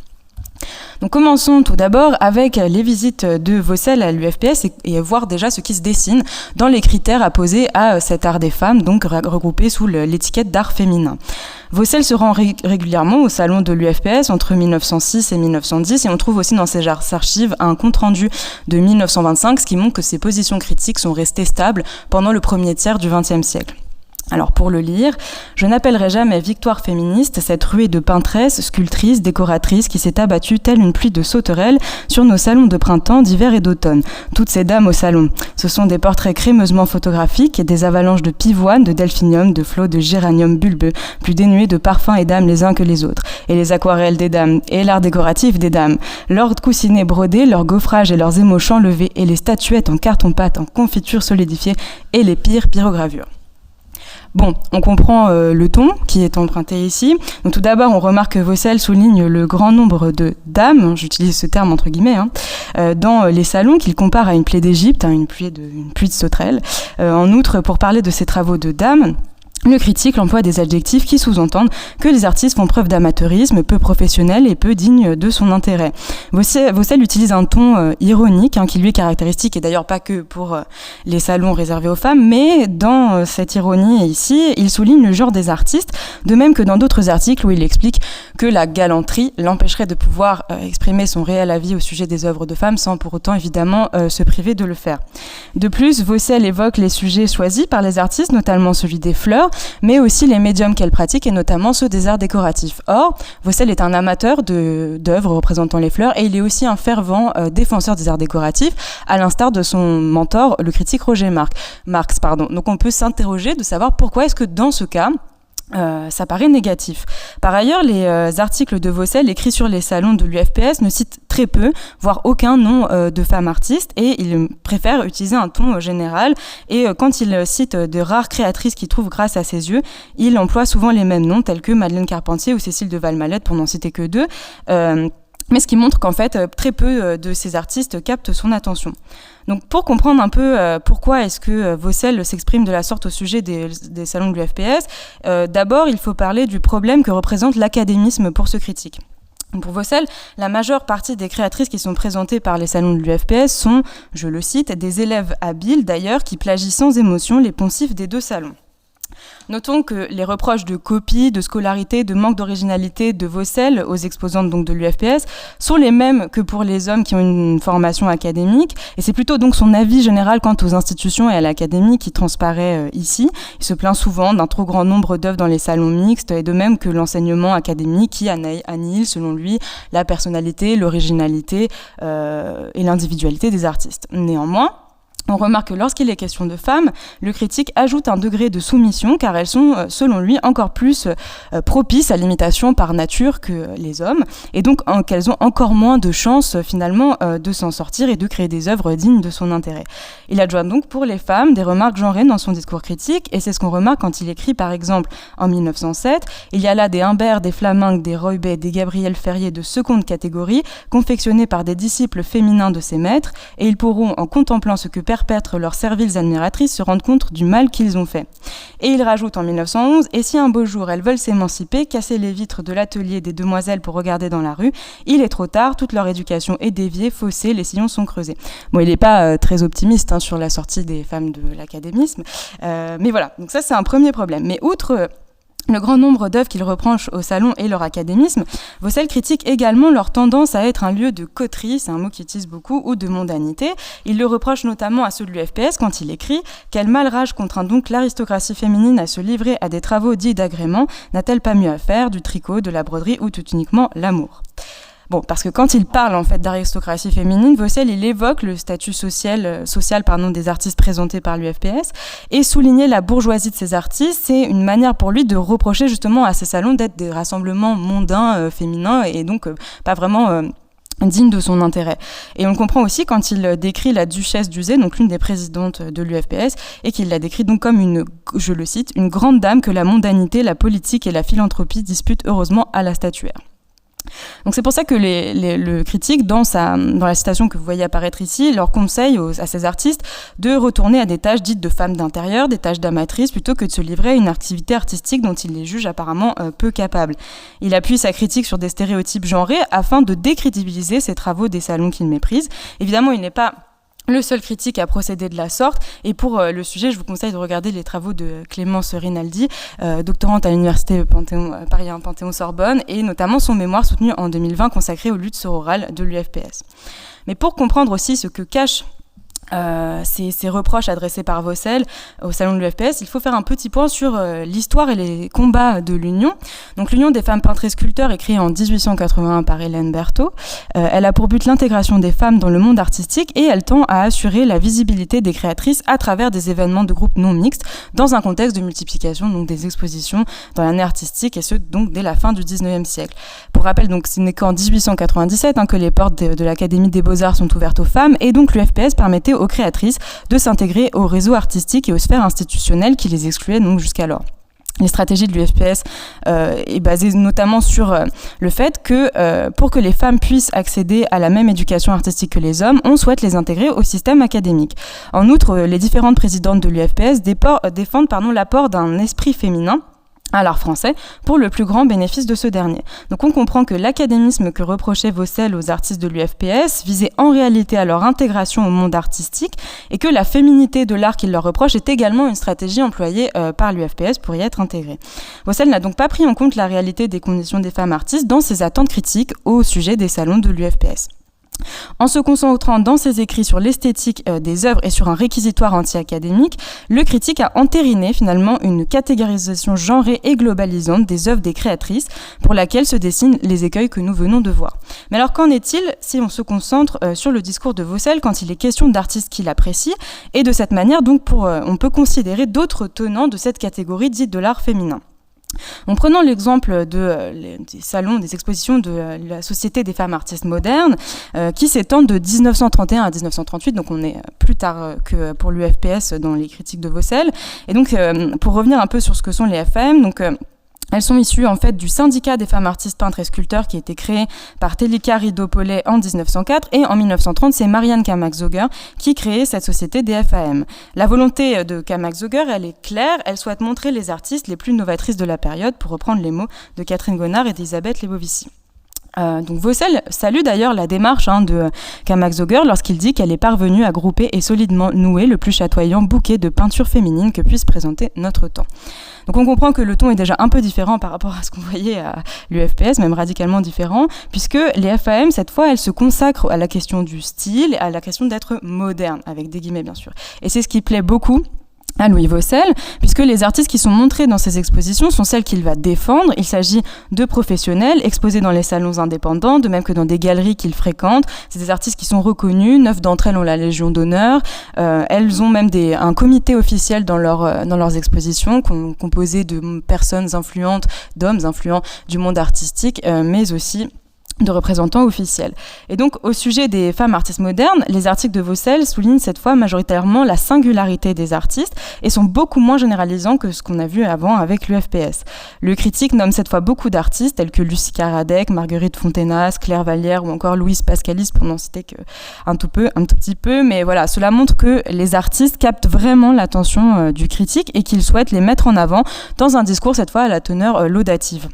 Speaker 5: Donc commençons tout d'abord avec les visites de Vaucel à l'UFPS et voir déjà ce qui se dessine dans les critères à poser à cet art des femmes, donc regroupé sous l'étiquette d'art féminin. Vaucel se rend régulièrement au salon de l'UFPS entre 1906 et 1910 et on trouve aussi dans ses archives un compte-rendu de 1925, ce qui montre que ses positions critiques sont restées stables pendant le premier tiers du XXe siècle. Alors pour le lire, je n'appellerai jamais victoire féministe cette ruée de peintresses, sculptrices, décoratrices qui s'est abattue telle une pluie de sauterelles sur nos salons de printemps, d'hiver et d'automne. Toutes ces dames au salon, ce sont des portraits crémeusement photographiques et des avalanches de pivoine, de delphinium, de flots de géranium bulbeux, plus dénués de parfums et d'âmes les uns que les autres. Et les aquarelles des dames, et l'art décoratif des dames, leurs coussinets brodés, leurs gaufrages et leurs émaux levés, et les statuettes en carton-pâte, en confiture solidifiée, et les pires pyrogravures. Bon, on comprend le ton qui est emprunté ici. Donc tout d'abord, on remarque que Vaucel souligne le grand nombre de dames, j'utilise ce terme entre guillemets, dans les salons qu'il compare à une plaie d'Égypte, une pluie de sauterelles. En outre, pour parler de ses travaux de dames, le critique l'emploi des adjectifs qui sous-entendent que les artistes font preuve d'amateurisme, peu professionnel et peu digne de son intérêt. Vaucel utilise un ton ironique qui lui est caractéristique, et d'ailleurs pas que pour les salons réservés aux femmes, mais dans cette ironie ici, il souligne le genre des artistes, de même que dans d'autres articles où il explique que la galanterie l'empêcherait de pouvoir exprimer son réel avis au sujet des œuvres de femmes sans pour autant évidemment se priver de le faire. De plus, Vaucel évoque les sujets choisis par les artistes, notamment celui des fleurs, mais aussi les médiums qu'elle pratique, et notamment ceux des arts décoratifs. Or, Vaucel est un amateur d'œuvres représentant les fleurs, et il est aussi un fervent défenseur des arts décoratifs, à l'instar de son mentor, le critique Roger Marx. Donc on peut s'interroger de savoir pourquoi est-ce que dans ce cas, ça paraît négatif. Par ailleurs, les articles de Vaucel écrits sur les salons de l'UFPS ne citent très peu, voire aucun nom de femmes artistes, et il préfère utiliser un ton général. Et quand il cite de rares créatrices qu'il trouve grâce à ses yeux, il emploie souvent les mêmes noms, tels que Madeleine Carpentier ou Cécile de Valmalette, pour n'en citer que deux. Mais ce qui montre qu'en fait, très peu de ces artistes captent son attention. Donc pour comprendre un peu pourquoi est-ce que Vaucel s'exprime de la sorte au sujet des salons de l'UFPS, d'abord il faut parler du problème que représente l'académisme pour ce critique. Pour Vaucel, la majeure partie des créatrices qui sont présentées par les salons de l'UFPS sont, je le cite, des élèves habiles d'ailleurs qui plagient sans émotion les poncifs des deux salons. Notons que les reproches de copie, de scolarité, de manque d'originalité de Vaucel aux exposantes donc de l'UFPS sont les mêmes que pour les hommes qui ont une formation académique, et c'est plutôt donc son avis général quant aux institutions et à l'académie qui transparaît ici. Il se plaint souvent d'un trop grand nombre d'œuvres dans les salons mixtes, et de même que l'enseignement académique qui annihile, selon lui, la personnalité, l'originalité et l'individualité des artistes. Néanmoins, on remarque que lorsqu'il est question de femmes, le critique ajoute un degré de soumission car elles sont, selon lui, encore plus propices à l'imitation par nature que les hommes, et donc qu'elles ont encore moins de chances finalement de s'en sortir et de créer des œuvres dignes de son intérêt. Il adjoint donc pour les femmes des remarques genrées dans son discours critique, et c'est ce qu'on remarque quand il écrit par exemple en 1907 « Il y a là des Humbert, des Flaminck, des Roybet, des Gabriel Ferrier de seconde catégorie, confectionnés par des disciples féminins de ses maîtres, et ils pourront, en contemplant ce que perpètrent leurs serviles admiratrices, se rendre compte du mal qu'ils ont fait. » Et il rajoute en 1911 « Et si un beau jour elles veulent s'émanciper, casser les vitres de l'atelier des demoiselles pour regarder dans la rue, il est trop tard, toute leur éducation est déviée, faussée, les sillons sont creusés. » Bon, il n'est pas très optimiste sur la sortie des femmes de l'académisme, mais voilà, donc ça c'est un premier problème. Mais outre le grand nombre d'œuvres qu'il reproche au salon et leur académisme, Vaucel critique également leur tendance à être un lieu de coterie, c'est un mot qu'il utilise beaucoup, ou de mondanité. Il le reproche notamment à ceux de l'UFPS quand il écrit « Quel mal rage contraint donc l'aristocratie féminine à se livrer à des travaux dits d'agrément, n'a-t-elle pas mieux à faire, du tricot, de la broderie ou tout uniquement l'amour ?» Bon, parce que quand il parle en fait d'aristocratie féminine, Vaucel il évoque le statut social des artistes présentés par l'UFPS, et souligner la bourgeoisie de ces artistes, c'est une manière pour lui de reprocher justement à ces salons d'être des rassemblements mondains féminins et donc pas vraiment digne de son intérêt. Et on le comprend aussi quand il décrit la duchesse d'Uzès, donc l'une des présidentes de l'UFPS, et qu'il la décrit donc comme une, je le cite, une grande dame que la mondanité, la politique et la philanthropie disputent heureusement à la statuaire. Donc c'est pour ça que le critique, dans la citation que vous voyez apparaître ici, leur conseille à ces artistes de retourner à des tâches dites de femmes d'intérieur, des tâches d'amatrices, plutôt que de se livrer à une activité artistique dont il les juge apparemment peu capables. Il appuie sa critique sur des stéréotypes genrés afin de décrédibiliser ces travaux des salons qu'il méprise. Évidemment, il n'est pas le seul critique à procéder de la sorte, et pour le sujet, je vous conseille de regarder les travaux de Clémence Rinaldi, doctorante à l'université Paris 1 Panthéon-Sorbonne, et notamment son mémoire soutenu en 2020 consacré aux luttes sororales de l'UFPS. Mais pour comprendre aussi ce que cachent ces reproches adressés par Vaucel au salon de l'UFPS, il faut faire un petit point sur l'histoire et les combats de l'Union. Donc l'Union des femmes peintres et sculpteurs est créée en 1881 par Hélène Berthaud. Elle a pour but l'intégration des femmes dans le monde artistique, et elle tend à assurer la visibilité des créatrices à travers des événements de groupes non mixtes dans un contexte de multiplication donc des expositions dans l'année artistique, et ce donc dès la fin du 19e siècle. Pour rappel, donc ce n'est qu'en 1897 que les portes de l'Académie des Beaux-Arts sont ouvertes aux femmes, et donc l'UFPS permettait aux créatrices de s'intégrer au réseau artistique et aux sphères institutionnelles qui les excluaient donc jusqu'alors. les stratégies de l'UFPS est basée notamment sur le fait que pour que les femmes puissent accéder à la même éducation artistique que les hommes, on souhaite les intégrer au système académique. En outre, les différentes présidentes de l'UFPS défendent l'apport d'un esprit féminin à l'art français pour le plus grand bénéfice de ce dernier. Donc on comprend que l'académisme que reprochait Vaucel aux artistes de l'UFPS visait en réalité à leur intégration au monde artistique et que la féminité de l'art qu'il leur reproche est également une stratégie employée par l'UFPS pour y être intégrée. Vaucel n'a donc pas pris en compte la réalité des conditions des femmes artistes dans ses attentes critiques au sujet des salons de l'UFPS. En se concentrant dans ses écrits sur l'esthétique des œuvres et sur un réquisitoire anti-académique, le critique a entériné finalement une catégorisation genrée et globalisante des œuvres des créatrices pour laquelle se dessinent les écueils que nous venons de voir. Mais alors qu'en est-il si on se concentre sur le discours de Vaucel quand il est question d'artistes qu'il apprécie et de cette manière donc on peut considérer d'autres tenants de cette catégorie dite de l'art féminin. En prenant l'exemple des salons, des expositions de la Société des femmes artistes modernes, qui s'étendent de 1931 à 1938, donc on est plus tard que pour l'UFPS dans les critiques de Vaucel. Et donc, pour revenir un peu sur ce que sont les FAM, donc elles sont issues en fait du syndicat des femmes artistes peintres et sculpteurs qui a été créé par Telika Ridopollet en 1904 et en 1930 c'est Marianne Kamak-Zoger qui créait cette société des FAM. La volonté de Kamak-Zoger, elle est claire, elle souhaite montrer les artistes les plus novatrices de la période, pour reprendre les mots de Catherine Gonard et d'Elisabeth Lebovici. Donc Vaucel salue d'ailleurs la démarche de Kamak-Zoger lorsqu'il dit qu'elle est parvenue à grouper et solidement nouer le plus chatoyant bouquet de peintures féminines que puisse présenter notre temps. Donc on comprend que le ton est déjà un peu différent par rapport à ce qu'on voyait à l'UFPS, même radicalement différent, puisque les FAM, cette fois, elles se consacrent à la question du style, à la question d'être moderne, avec des guillemets bien sûr. Et c'est ce qui plaît beaucoup à Louis Vaucel, puisque les artistes qui sont montrés dans ces expositions sont celles qu'il va défendre. Il s'agit de professionnels exposés dans les salons indépendants, de même que dans des galeries qu'il fréquente. C'est des artistes qui sont reconnus, 9 d'entre elles ont la Légion d'honneur. Elles ont même un comité officiel dans leurs expositions, composé de personnes influentes, d'hommes influents du monde artistique, mais aussi de représentants officiels. Et donc, au sujet des femmes artistes modernes, les articles de Vaucel soulignent cette fois majoritairement la singularité des artistes et sont beaucoup moins généralisants que ce qu'on a vu avant avec l'UFPS. Le critique nomme cette fois beaucoup d'artistes tels que Lucie Caradec, Marguerite Fontenas, Claire Vallière ou encore Louise Pascalis, pour n'en citer un tout petit peu. Mais voilà, cela montre que les artistes captent vraiment l'attention du critique et qu'ils souhaitent les mettre en avant dans un discours cette fois à la teneur laudative.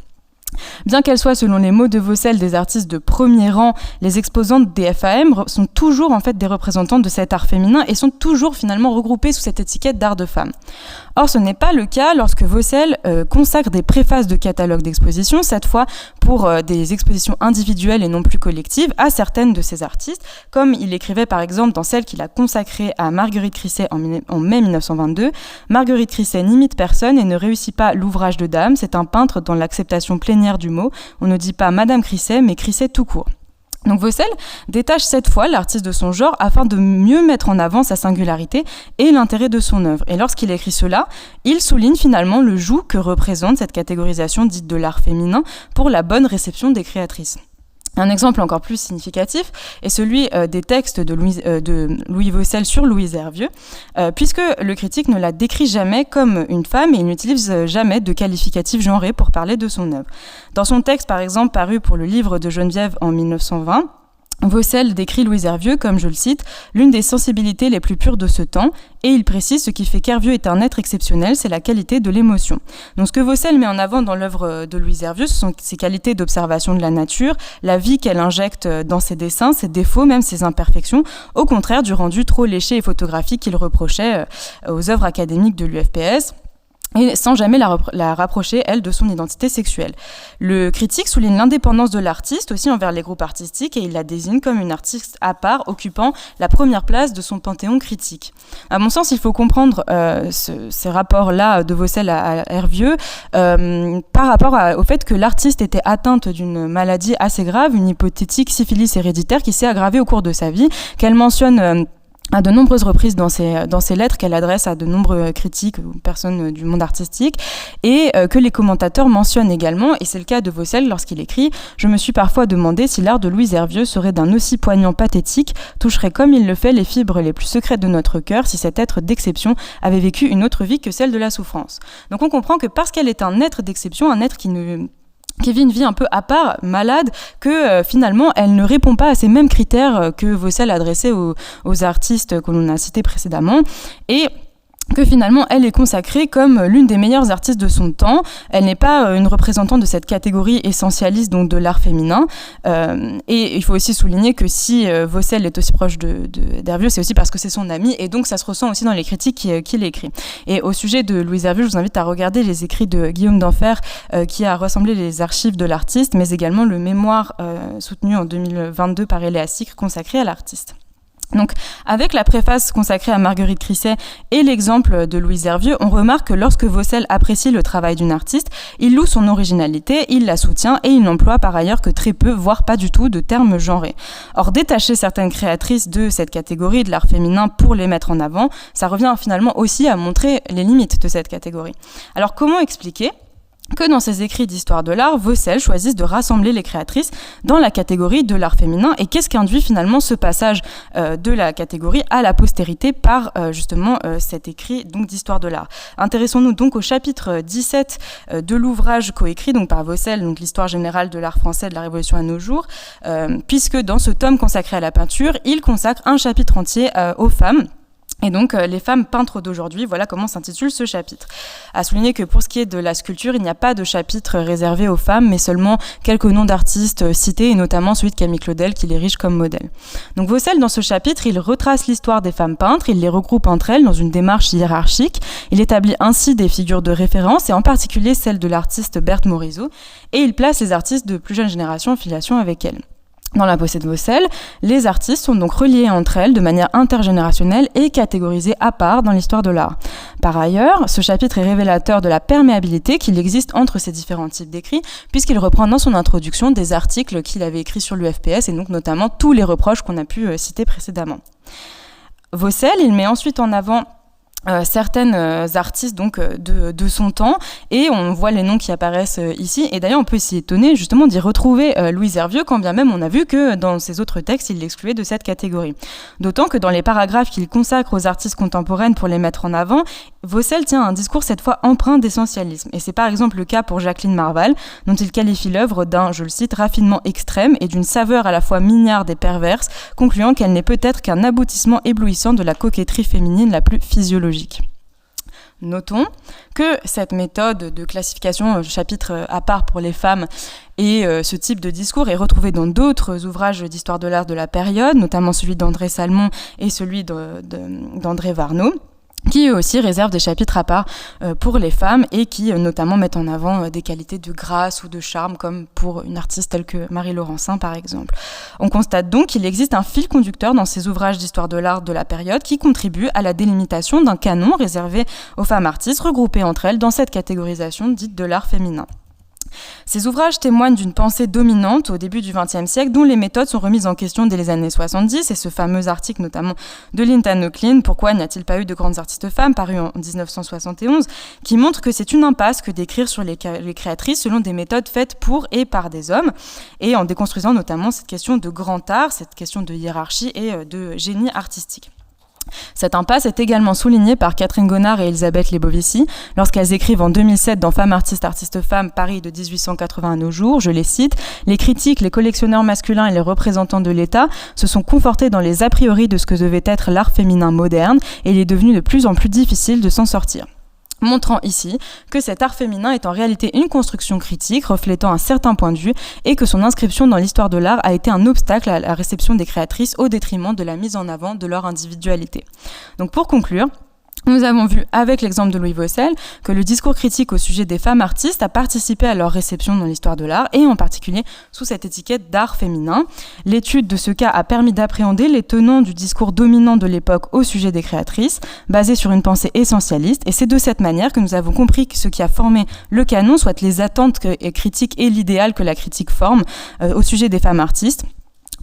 Speaker 5: Bien qu'elles soient, selon les mots de Vaucel, des artistes de premier rang, les exposantes des FAM sont toujours en fait des représentantes de cet art féminin et sont toujours finalement regroupées sous cette étiquette d'art de femme. Or, ce n'est pas le cas lorsque Vaucel consacre des préfaces de catalogues d'exposition, cette fois pour des expositions individuelles et non plus collectives, à certaines de ces artistes, comme il écrivait par exemple dans celle qu'il a consacrée à Marguerite Crisset en mai 1922. Marguerite Crisset n'imite personne et ne réussit pas l'ouvrage de dame, c'est un peintre dans l'acceptation plénière du mot. On ne dit pas Madame Crisset, mais Crisset tout court. Donc Vaucel détache cette fois l'artiste de son genre afin de mieux mettre en avant sa singularité et l'intérêt de son œuvre. Et lorsqu'il écrit cela, il souligne finalement le joug que représente cette catégorisation dite de l'art féminin pour la bonne réception des créatrices. Un exemple encore plus significatif est celui des textes de Louis Vaucel sur Louise Hervieux, puisque le critique ne la décrit jamais comme une femme et il n'utilise jamais de qualificatif genré pour parler de son œuvre. Dans son texte, par exemple, paru pour le livre de Geneviève en 1920, Vaucel décrit Louise Hervieux comme, je le cite, l'une des sensibilités les plus pures de ce temps, et il précise ce qui fait qu'Hervieux est un être exceptionnel, c'est la qualité de l'émotion. Donc ce que Vaucel met en avant dans l'œuvre de Louise Hervieux, ce sont ses qualités d'observation de la nature, la vie qu'elle injecte dans ses dessins, ses défauts, même ses imperfections, au contraire du rendu trop léché et photographique qu'il reprochait aux œuvres académiques de l'UFPS. Et sans jamais la rapprocher, elle, de son identité sexuelle. Le critique souligne l'indépendance de l'artiste aussi envers les groupes artistiques et il la désigne comme une artiste à part occupant la première place de son panthéon critique. À mon sens, il faut comprendre ces rapports-là de Vaucel à Hervieux par rapport au fait que l'artiste était atteinte d'une maladie assez grave, une hypothétique syphilis héréditaire qui s'est aggravée au cours de sa vie, qu'elle mentionne à de nombreuses reprises dans ses lettres qu'elle adresse à de nombreux critiques ou personnes du monde artistique, et que les commentateurs mentionnent également, et c'est le cas de Vaucel lorsqu'il écrit « Je me suis parfois demandé si l'art de Louise Hervieux serait d'un aussi poignant pathétique, toucherait comme il le fait les fibres les plus secrètes de notre cœur si cet être d'exception avait vécu une autre vie que celle de la souffrance. » Donc on comprend que parce qu'elle est un être d'exception, un être qui vit une vie un peu à part, malade, que finalement elle ne répond pas à ces mêmes critères que Vaucel adressait aux artistes que l'on a cités précédemment, et que finalement elle est consacrée comme l'une des meilleures artistes de son temps. Elle n'est pas une représentante de cette catégorie essentialiste donc de l'art féminin, et il faut aussi souligner que si Vaucel est aussi proche d'Hervieux, c'est aussi parce que c'est son ami, et donc ça se ressent aussi dans les critiques qu'il écrit. Et au sujet de Louise Hervieux, je vous invite à regarder les écrits de Guillaume d'Enfer qui a rassemblé les archives de l'artiste, mais également le mémoire soutenu en 2022 par Eléa Sicre consacré à l'artiste. Donc, avec la préface consacrée à Marguerite Crisset et l'exemple de Louise Hervieux, on remarque que lorsque Vaucel apprécie le travail d'une artiste, il loue son originalité, il la soutient et il n'emploie par ailleurs que très peu, voire pas du tout, de termes genrés. Or, détacher certaines créatrices de cette catégorie de l'art féminin pour les mettre en avant, ça revient finalement aussi à montrer les limites de cette catégorie. Alors, comment expliquer que dans ses écrits d'histoire de l'art, Vaucel choisisse de rassembler les créatrices dans la catégorie de l'art féminin, et qu'est-ce qu'induit finalement ce passage de la catégorie à la postérité par justement cet écrit donc d'histoire de l'art. Intéressons-nous donc au chapitre 17 de l'ouvrage coécrit donc par Vaucel, donc l'histoire générale de l'art français de la Révolution à nos jours, puisque dans ce tome consacré à la peinture, il consacre un chapitre entier aux femmes. Et donc, les femmes peintres d'aujourd'hui, voilà comment s'intitule ce chapitre. À souligner que pour ce qui est de la sculpture, il n'y a pas de chapitre réservé aux femmes, mais seulement quelques noms d'artistes cités, et notamment celui de Camille Claudel, qui l'érige comme modèle. Donc Vaucel, dans ce chapitre, il retrace l'histoire des femmes peintres, il les regroupe entre elles dans une démarche hiérarchique, il établit ainsi des figures de référence, et en particulier celle de l'artiste Berthe Morisot, et il place les artistes de plus jeune génération en filiation avec elle. Dans la pensée de Vaucel, les artistes sont donc reliés entre elles de manière intergénérationnelle et catégorisés à part dans l'histoire de l'art. Par ailleurs, ce chapitre est révélateur de la perméabilité qu'il existe entre ces différents types d'écrits, puisqu'il reprend dans son introduction des articles qu'il avait écrits sur l'UFPS, et donc notamment tous les reproches qu'on a pu citer précédemment. Vaucel, il met ensuite en avant certaines artistes donc de son temps, et on voit les noms qui apparaissent ici, et d'ailleurs on peut s'y étonner justement d'y retrouver Louise Hervieux, quand bien même on a vu que dans ses autres textes il l'excluait de cette catégorie. D'autant que dans les paragraphes qu'il consacre aux artistes contemporaines pour les mettre en avant, Vaucel tient un discours cette fois empreint d'essentialisme, et c'est par exemple le cas pour Jacqueline Marval, dont il qualifie l'œuvre d'un, je le cite, raffinement extrême et d'une saveur à la fois mignarde et perverse, concluant qu'elle n'est peut-être qu'un aboutissement éblouissant de la coquetterie féminine la plus physiologique. Notons que cette méthode de classification chapitre à part pour les femmes et ce type de discours est retrouvé dans d'autres ouvrages d'histoire de l'art de la période, notamment celui d'André Salmon et celui d'André Warnaud, qui eux aussi réservent des chapitres à part pour les femmes, et qui notamment mettent en avant des qualités de grâce ou de charme, comme pour une artiste telle que Marie Laurencin par exemple. On constate donc qu'il existe un fil conducteur dans ces ouvrages d'histoire de l'art de la période qui contribue à la délimitation d'un canon réservé aux femmes artistes regroupées entre elles dans cette catégorisation dite de l'art féminin. Ces ouvrages témoignent d'une pensée dominante au début du XXe siècle, dont les méthodes sont remises en question dès les années 70, et ce fameux article notamment de Linda Nochlin, « Pourquoi n'y a-t-il pas eu de grandes artistes femmes ?», paru en 1971, qui montre que c'est une impasse que d'écrire sur les créatrices selon des méthodes faites pour et par des hommes, et en déconstruisant notamment cette question de grand art, cette question de hiérarchie et de génie artistique. Cette impasse est également soulignée par Catherine Gonard et Elisabeth Lebovici lorsqu'elles écrivent en 2007 dans Femmes artistes, artistes femmes, Paris de 1880 à nos jours, je les cite, « Les critiques, les collectionneurs masculins et les représentants de l'État se sont confortés dans les a priori de ce que devait être l'art féminin moderne, et il est devenu de plus en plus difficile de s'en sortir. » Montrant ici que cet art féminin est en réalité une construction critique reflétant un certain point de vue, et que son inscription dans l'histoire de l'art a été un obstacle à la réception des créatrices au détriment de la mise en avant de leur individualité. Donc pour conclure, nous avons vu avec l'exemple de Louis Vaucel que le discours critique au sujet des femmes artistes a participé à leur réception dans l'histoire de l'art, et en particulier sous cette étiquette d'art féminin. L'étude de ce cas a permis d'appréhender les tenants du discours dominant de l'époque au sujet des créatrices, basé sur une pensée essentialiste, et c'est de cette manière que nous avons compris que ce qui a formé le canon, soit les attentes critiques et l'idéal que la critique forme au sujet des femmes artistes,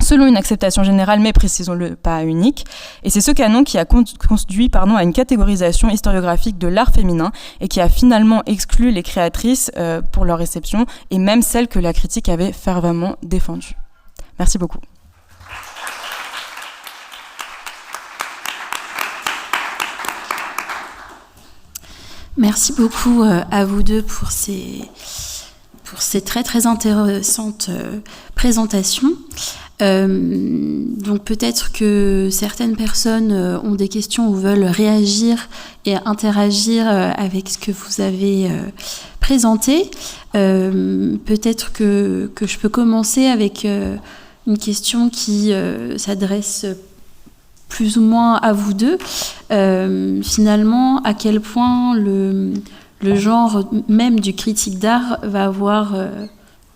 Speaker 5: selon une acceptation générale, mais précisons-le, pas unique. Et c'est ce canon qui a conduit à une catégorisation historiographique de l'art féminin et qui a finalement exclu les créatrices pour leur réception et même celles que la critique avait fervemment défendues. Merci beaucoup.
Speaker 2: Merci beaucoup à vous deux pour ces très très intéressantes présentations. Donc peut-être que certaines personnes ont des questions ou veulent réagir et interagir avec ce que vous avez présenté. Peut-être que je peux commencer avec une question qui s'adresse plus ou moins à vous deux. Finalement, à quel point le genre même du critique d'art va avoir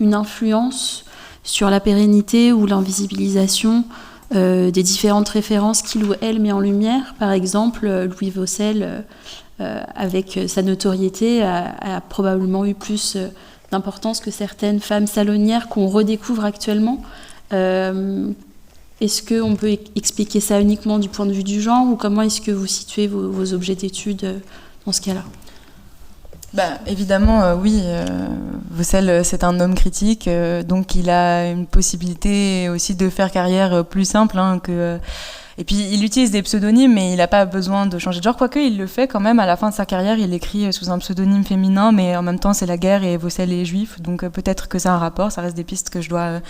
Speaker 2: une influence sur la pérennité ou l'invisibilisation des différentes références qu'il ou elle met en lumière. Par exemple, Louis Vaucel, avec sa notoriété, a probablement eu plus d'importance que certaines femmes salonnières qu'on redécouvre actuellement. Est-ce qu'on peut expliquer ça uniquement du point de vue du genre, ou comment est-ce que vous situez vos objets d'études dans ce cas-là ?
Speaker 5: Évidemment, oui. Vaucel, c'est un homme critique, donc il a une possibilité aussi de faire carrière plus simple que. Et puis il utilise des pseudonymes, mais il n'a pas besoin de changer de genre. Quoique il le fait quand même à la fin de sa carrière, il écrit sous un pseudonyme féminin, mais en même temps c'est la guerre et Vaucel est juif, donc peut-être que c'est un rapport. Ça reste des pistes que je dois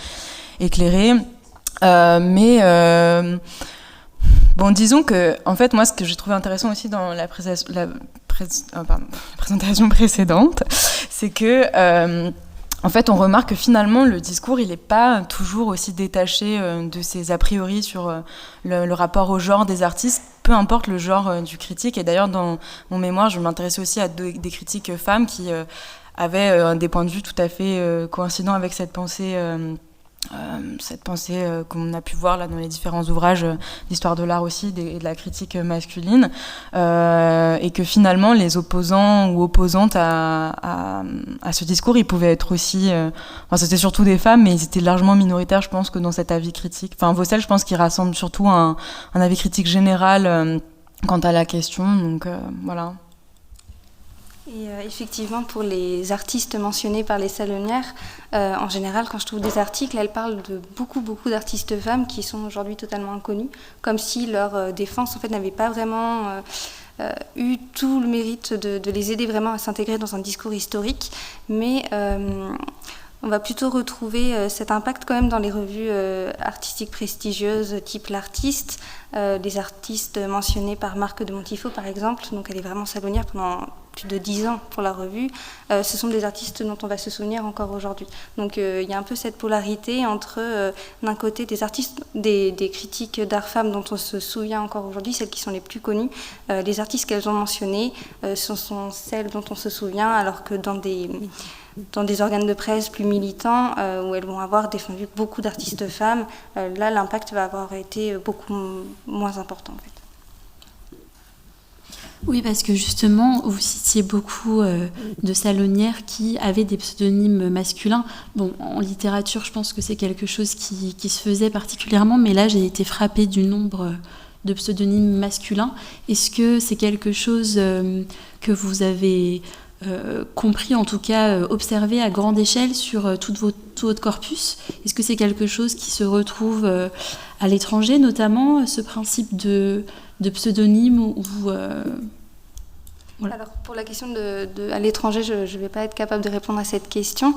Speaker 5: éclairer. Bon, disons que, en fait, moi, ce que j'ai trouvé intéressant aussi dans la présentation précédente, c'est que, en fait, on remarque que finalement, le discours, il n'est pas toujours aussi détaché de ses a priori sur le rapport au genre des artistes, peu importe le genre du critique. Et d'ailleurs, dans mon mémoire, je m'intéressais aussi à des critiques femmes qui avaient des points de vue tout à fait coïncidents avec cette pensée qu'on a pu voir là dans les différents ouvrages d'histoire de l'art aussi et de la critique masculine, et que finalement les opposants ou opposantes à ce discours, ils pouvaient être aussi c'était surtout des femmes, mais ils étaient largement minoritaires, je pense, que dans cet avis critique. Vaucel, je pense qu'il rassemble surtout un avis critique général quant à la question, donc voilà.
Speaker 3: Et effectivement, pour les artistes mentionnés par les salonnières, en général, quand je trouve des articles, elles parlent de beaucoup d'artistes femmes qui sont aujourd'hui totalement inconnues, comme si leur défense en fait, n'avait pas vraiment eu tout le mérite de les aider vraiment à s'intégrer dans un discours historique. Mais on va plutôt retrouver cet impact quand même dans les revues artistiques prestigieuses type L'Artiste, les artistes mentionnés par Marc de Montifaux par exemple, donc elle est vraiment salonnière pendant plus de 10 ans pour la revue, ce sont des artistes dont on va se souvenir encore aujourd'hui. Donc il y a un peu cette polarité entre d'un côté des artistes, des critiques d'art femmes dont on se souvient encore aujourd'hui, celles qui sont les plus connues, les artistes qu'elles ont mentionnées, ce sont celles dont on se souvient, alors que dans des organes de presse plus militants, où elles vont avoir défendu beaucoup d'artistes femmes, là l'impact va avoir été beaucoup moins important en fait.
Speaker 2: Oui, parce que justement, vous citiez beaucoup de salonnières qui avaient des pseudonymes masculins. Bon, en littérature, je pense que c'est quelque chose qui se faisait particulièrement, mais là, j'ai été frappée du nombre de pseudonymes masculins. Est-ce que c'est quelque chose que vous avez compris, en tout cas observé à grande échelle sur tout votre corpus? Est-ce que c'est quelque chose qui se retrouve à l'étranger, notamment, ce principe de pseudonyme ou
Speaker 3: voilà. Alors pour la question à l'étranger, je ne vais pas être capable de répondre à cette question.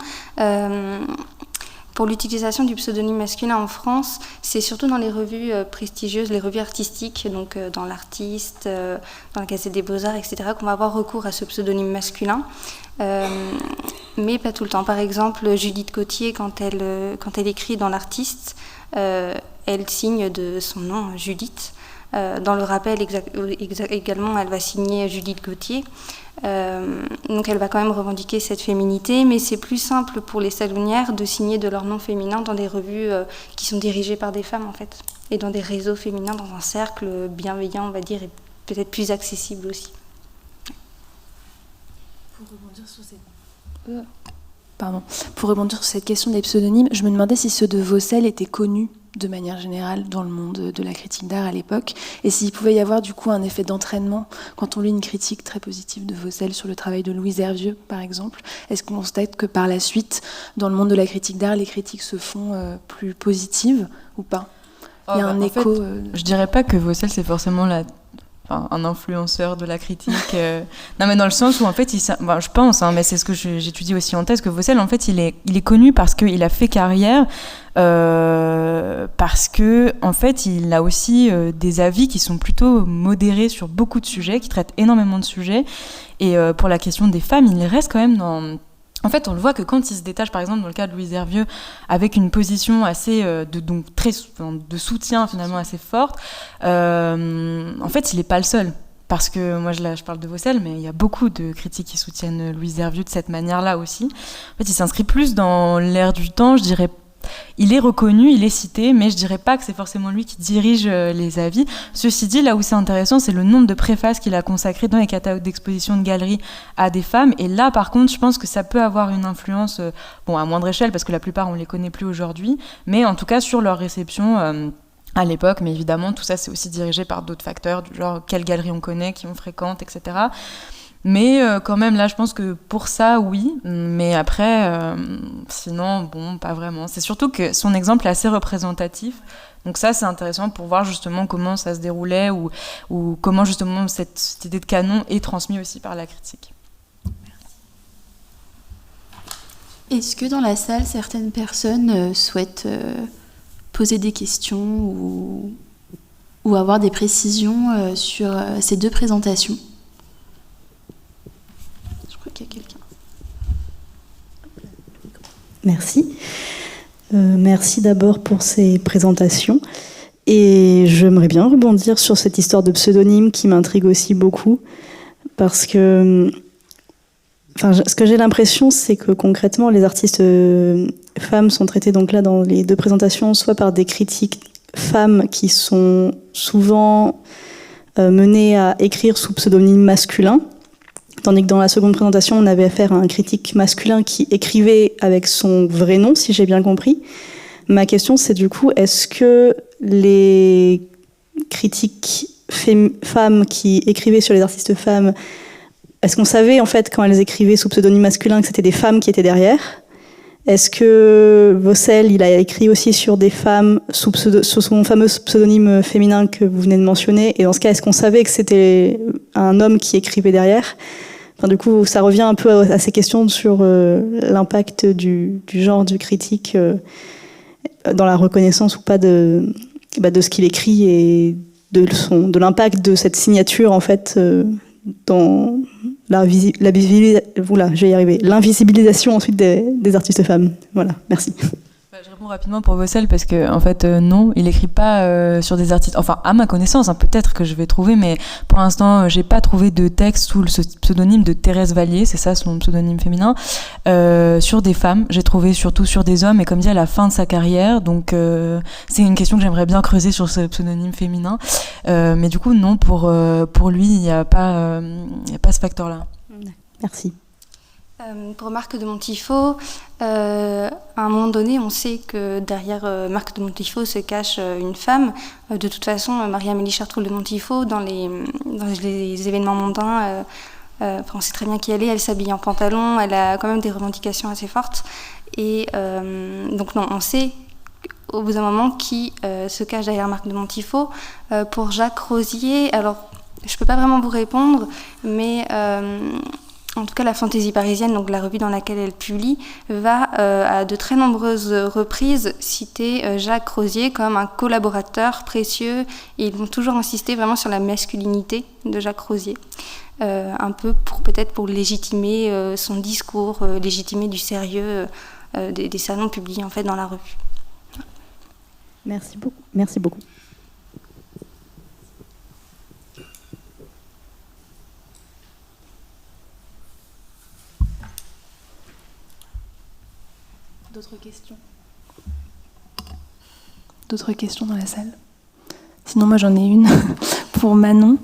Speaker 3: Pour l'utilisation du pseudonyme masculin en France, c'est surtout dans les revues prestigieuses, les revues artistiques, donc dans L'Artiste, dans la Gazette des Beaux-Arts, etc., qu'on va avoir recours à ce pseudonyme masculin. Mais pas tout le temps. Par exemple, Judith Gauthier, quand elle écrit dans L'Artiste, elle signe de son nom Judith. Dans le rappel également, elle va signer Judith Gauthier. Donc elle va quand même revendiquer cette féminité, mais c'est plus simple pour les salonnières de signer de leur nom féminin dans des revues qui sont dirigées par des femmes en fait, et dans des réseaux féminins, dans un cercle bienveillant, on va dire, et peut-être plus accessible aussi.
Speaker 1: Pour rebondir sur cette question des pseudonymes, je me demandais si ceux de Vaucel étaient connus de manière générale dans le monde de la critique d'art à l'époque, et s'il pouvait y avoir du coup un effet d'entraînement quand on lit une critique très positive de Vaucel sur le travail de Louise Hervieux, par exemple. Est-ce qu'on constate que par la suite, dans le monde de la critique d'art, les critiques se font plus positives ou pas? Il y a un écho.
Speaker 5: Je dirais pas que Vaucel c'est forcément un influenceur de la critique. Non, mais dans le sens où, en fait, je pense, mais c'est ce que j'étudie aussi en thèse, que Vaucel, en fait, il est connu parce qu'il a fait carrière, parce que, en fait, il a aussi des avis qui sont plutôt modérés sur beaucoup de sujets, qui traitent énormément de sujets. Et pour la question des femmes, il reste quand même dans... En fait, on le voit que quand il se détache, par exemple, dans le cas de Louise Hervieux, avec une position assez de soutien finalement assez forte, en fait, il n'est pas le seul. Parce que moi, je parle de Vaucel, mais il y a beaucoup de critiques qui soutiennent Louise Hervieux de cette manière-là aussi. En fait, il s'inscrit plus dans l'air du temps, je dirais. Il est reconnu, il est cité, mais je dirais pas que c'est forcément lui qui dirige les avis. Ceci dit, là où c'est intéressant, c'est le nombre de préfaces qu'il a consacrées dans les catalogues d'exposition de galeries à des femmes. Et là, par contre, je pense que ça peut avoir une influence, à moindre échelle, parce que la plupart, on les connaît plus aujourd'hui, mais en tout cas sur leur réception à l'époque. Mais évidemment, tout ça, c'est aussi dirigé par d'autres facteurs, du genre quelles galeries on connaît, qui on fréquente, etc. Mais quand même, là, je pense que pour ça, oui. Mais après, sinon, pas vraiment. C'est surtout que son exemple est assez représentatif. Donc ça, c'est intéressant pour voir justement comment ça se déroulait ou comment justement cette idée de canon est transmise aussi par la critique.
Speaker 2: Est-ce que dans la salle, certaines personnes souhaitent poser des questions ou avoir des précisions sur ces deux présentations ? Qu'il y a quelqu'un.
Speaker 6: Merci. Merci d'abord pour ces présentations. Et j'aimerais bien rebondir sur cette histoire de pseudonyme qui m'intrigue aussi beaucoup. Parce que ce que j'ai l'impression, c'est que concrètement, les artistes femmes sont traitées donc là dans les deux présentations, soit par des critiques femmes qui sont souvent menées à écrire sous pseudonyme masculin. Tandis que dans la seconde présentation, on avait affaire à un critique masculin qui écrivait avec son vrai nom, si j'ai bien compris. Ma question, c'est du coup, est-ce que les critiques femmes qui écrivaient sur les artistes femmes, est-ce qu'on savait en fait quand elles écrivaient sous pseudonyme masculin que c'était des femmes qui étaient derrière ? Est-ce que Vaucel, il a écrit aussi sur des femmes sous son fameux pseudonyme féminin que vous venez de mentionner ? Et dans ce cas, est-ce qu'on savait que c'était un homme qui écrivait derrière ? Du coup, ça revient un peu à ces questions sur l'impact du genre du critique dans la reconnaissance ou pas de ce qu'il écrit et de l'impact de cette signature en fait dans l'invisibilisation ensuite des artistes femmes. Voilà, merci.
Speaker 5: Je réponds rapidement pour Vaucel parce que en fait non, il écrit pas sur des artistes. Enfin, à ma connaissance, peut-être que je vais trouver, mais pour l'instant, j'ai pas trouvé de texte sous le pseudonyme de Thérèse Vallier, c'est ça son pseudonyme féminin, sur des femmes. J'ai trouvé surtout sur des hommes, et comme dit à la fin de sa carrière. Donc c'est une question que j'aimerais bien creuser sur ce pseudonyme féminin. Mais du coup, non, pour lui, il y a pas ce facteur-là.
Speaker 6: Merci.
Speaker 3: Pour Marc de Montifaut, à un moment donné, on sait que derrière Marc de Montifaut se cache une femme. De toute façon, Marie-Amélie Chartroul de Montifaut, dans les événements mondains, on sait très bien qui elle est. Elle s'habille en pantalon, elle a quand même des revendications assez fortes. Et donc non, on sait au bout d'un moment qui se cache derrière Marc de Montifaut. Pour Jacques Rosier, alors je ne peux pas vraiment vous répondre, mais... En tout cas, la Fantaisie parisienne, donc la revue dans laquelle elle publie, va à de très nombreuses reprises citer Jacques Rosier comme un collaborateur précieux. Et ils vont toujours insister vraiment sur la masculinité de Jacques Rosier. Un peu peut-être pour légitimer son discours, légitimer du sérieux des salons publiés en fait dans la revue.
Speaker 6: Merci beaucoup. Merci beaucoup.
Speaker 1: D'autres questions dans la salle ? Sinon, moi, j'en ai une pour Manon.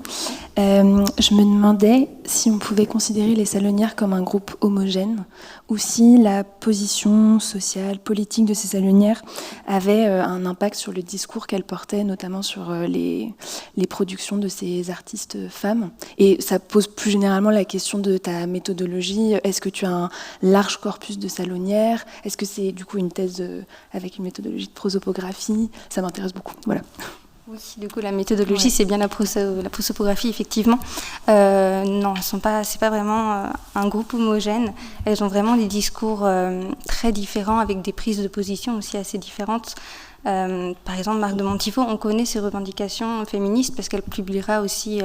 Speaker 1: Je me demandais si on pouvait considérer les salonnières comme un groupe homogène ou si la position sociale, politique de ces salonnières avait un impact sur le discours qu'elles portaient, notamment sur les productions de ces artistes femmes. Et ça pose plus généralement la question de ta méthodologie. Est-ce que tu as un large corpus de salonnières? Est-ce que c'est du coup une thèse avec une méthodologie de prosopographie? Ça m'intéresse beaucoup. Voilà.
Speaker 3: Oui, du coup, la méthodologie, c'est bien la prosopographie, effectivement. Non, c'est pas vraiment un groupe homogène. Elles ont vraiment des discours très différents, avec des prises de position aussi assez différentes. Par exemple, Marc de Montifaux, on connaît ses revendications féministes parce qu'elle publiera aussi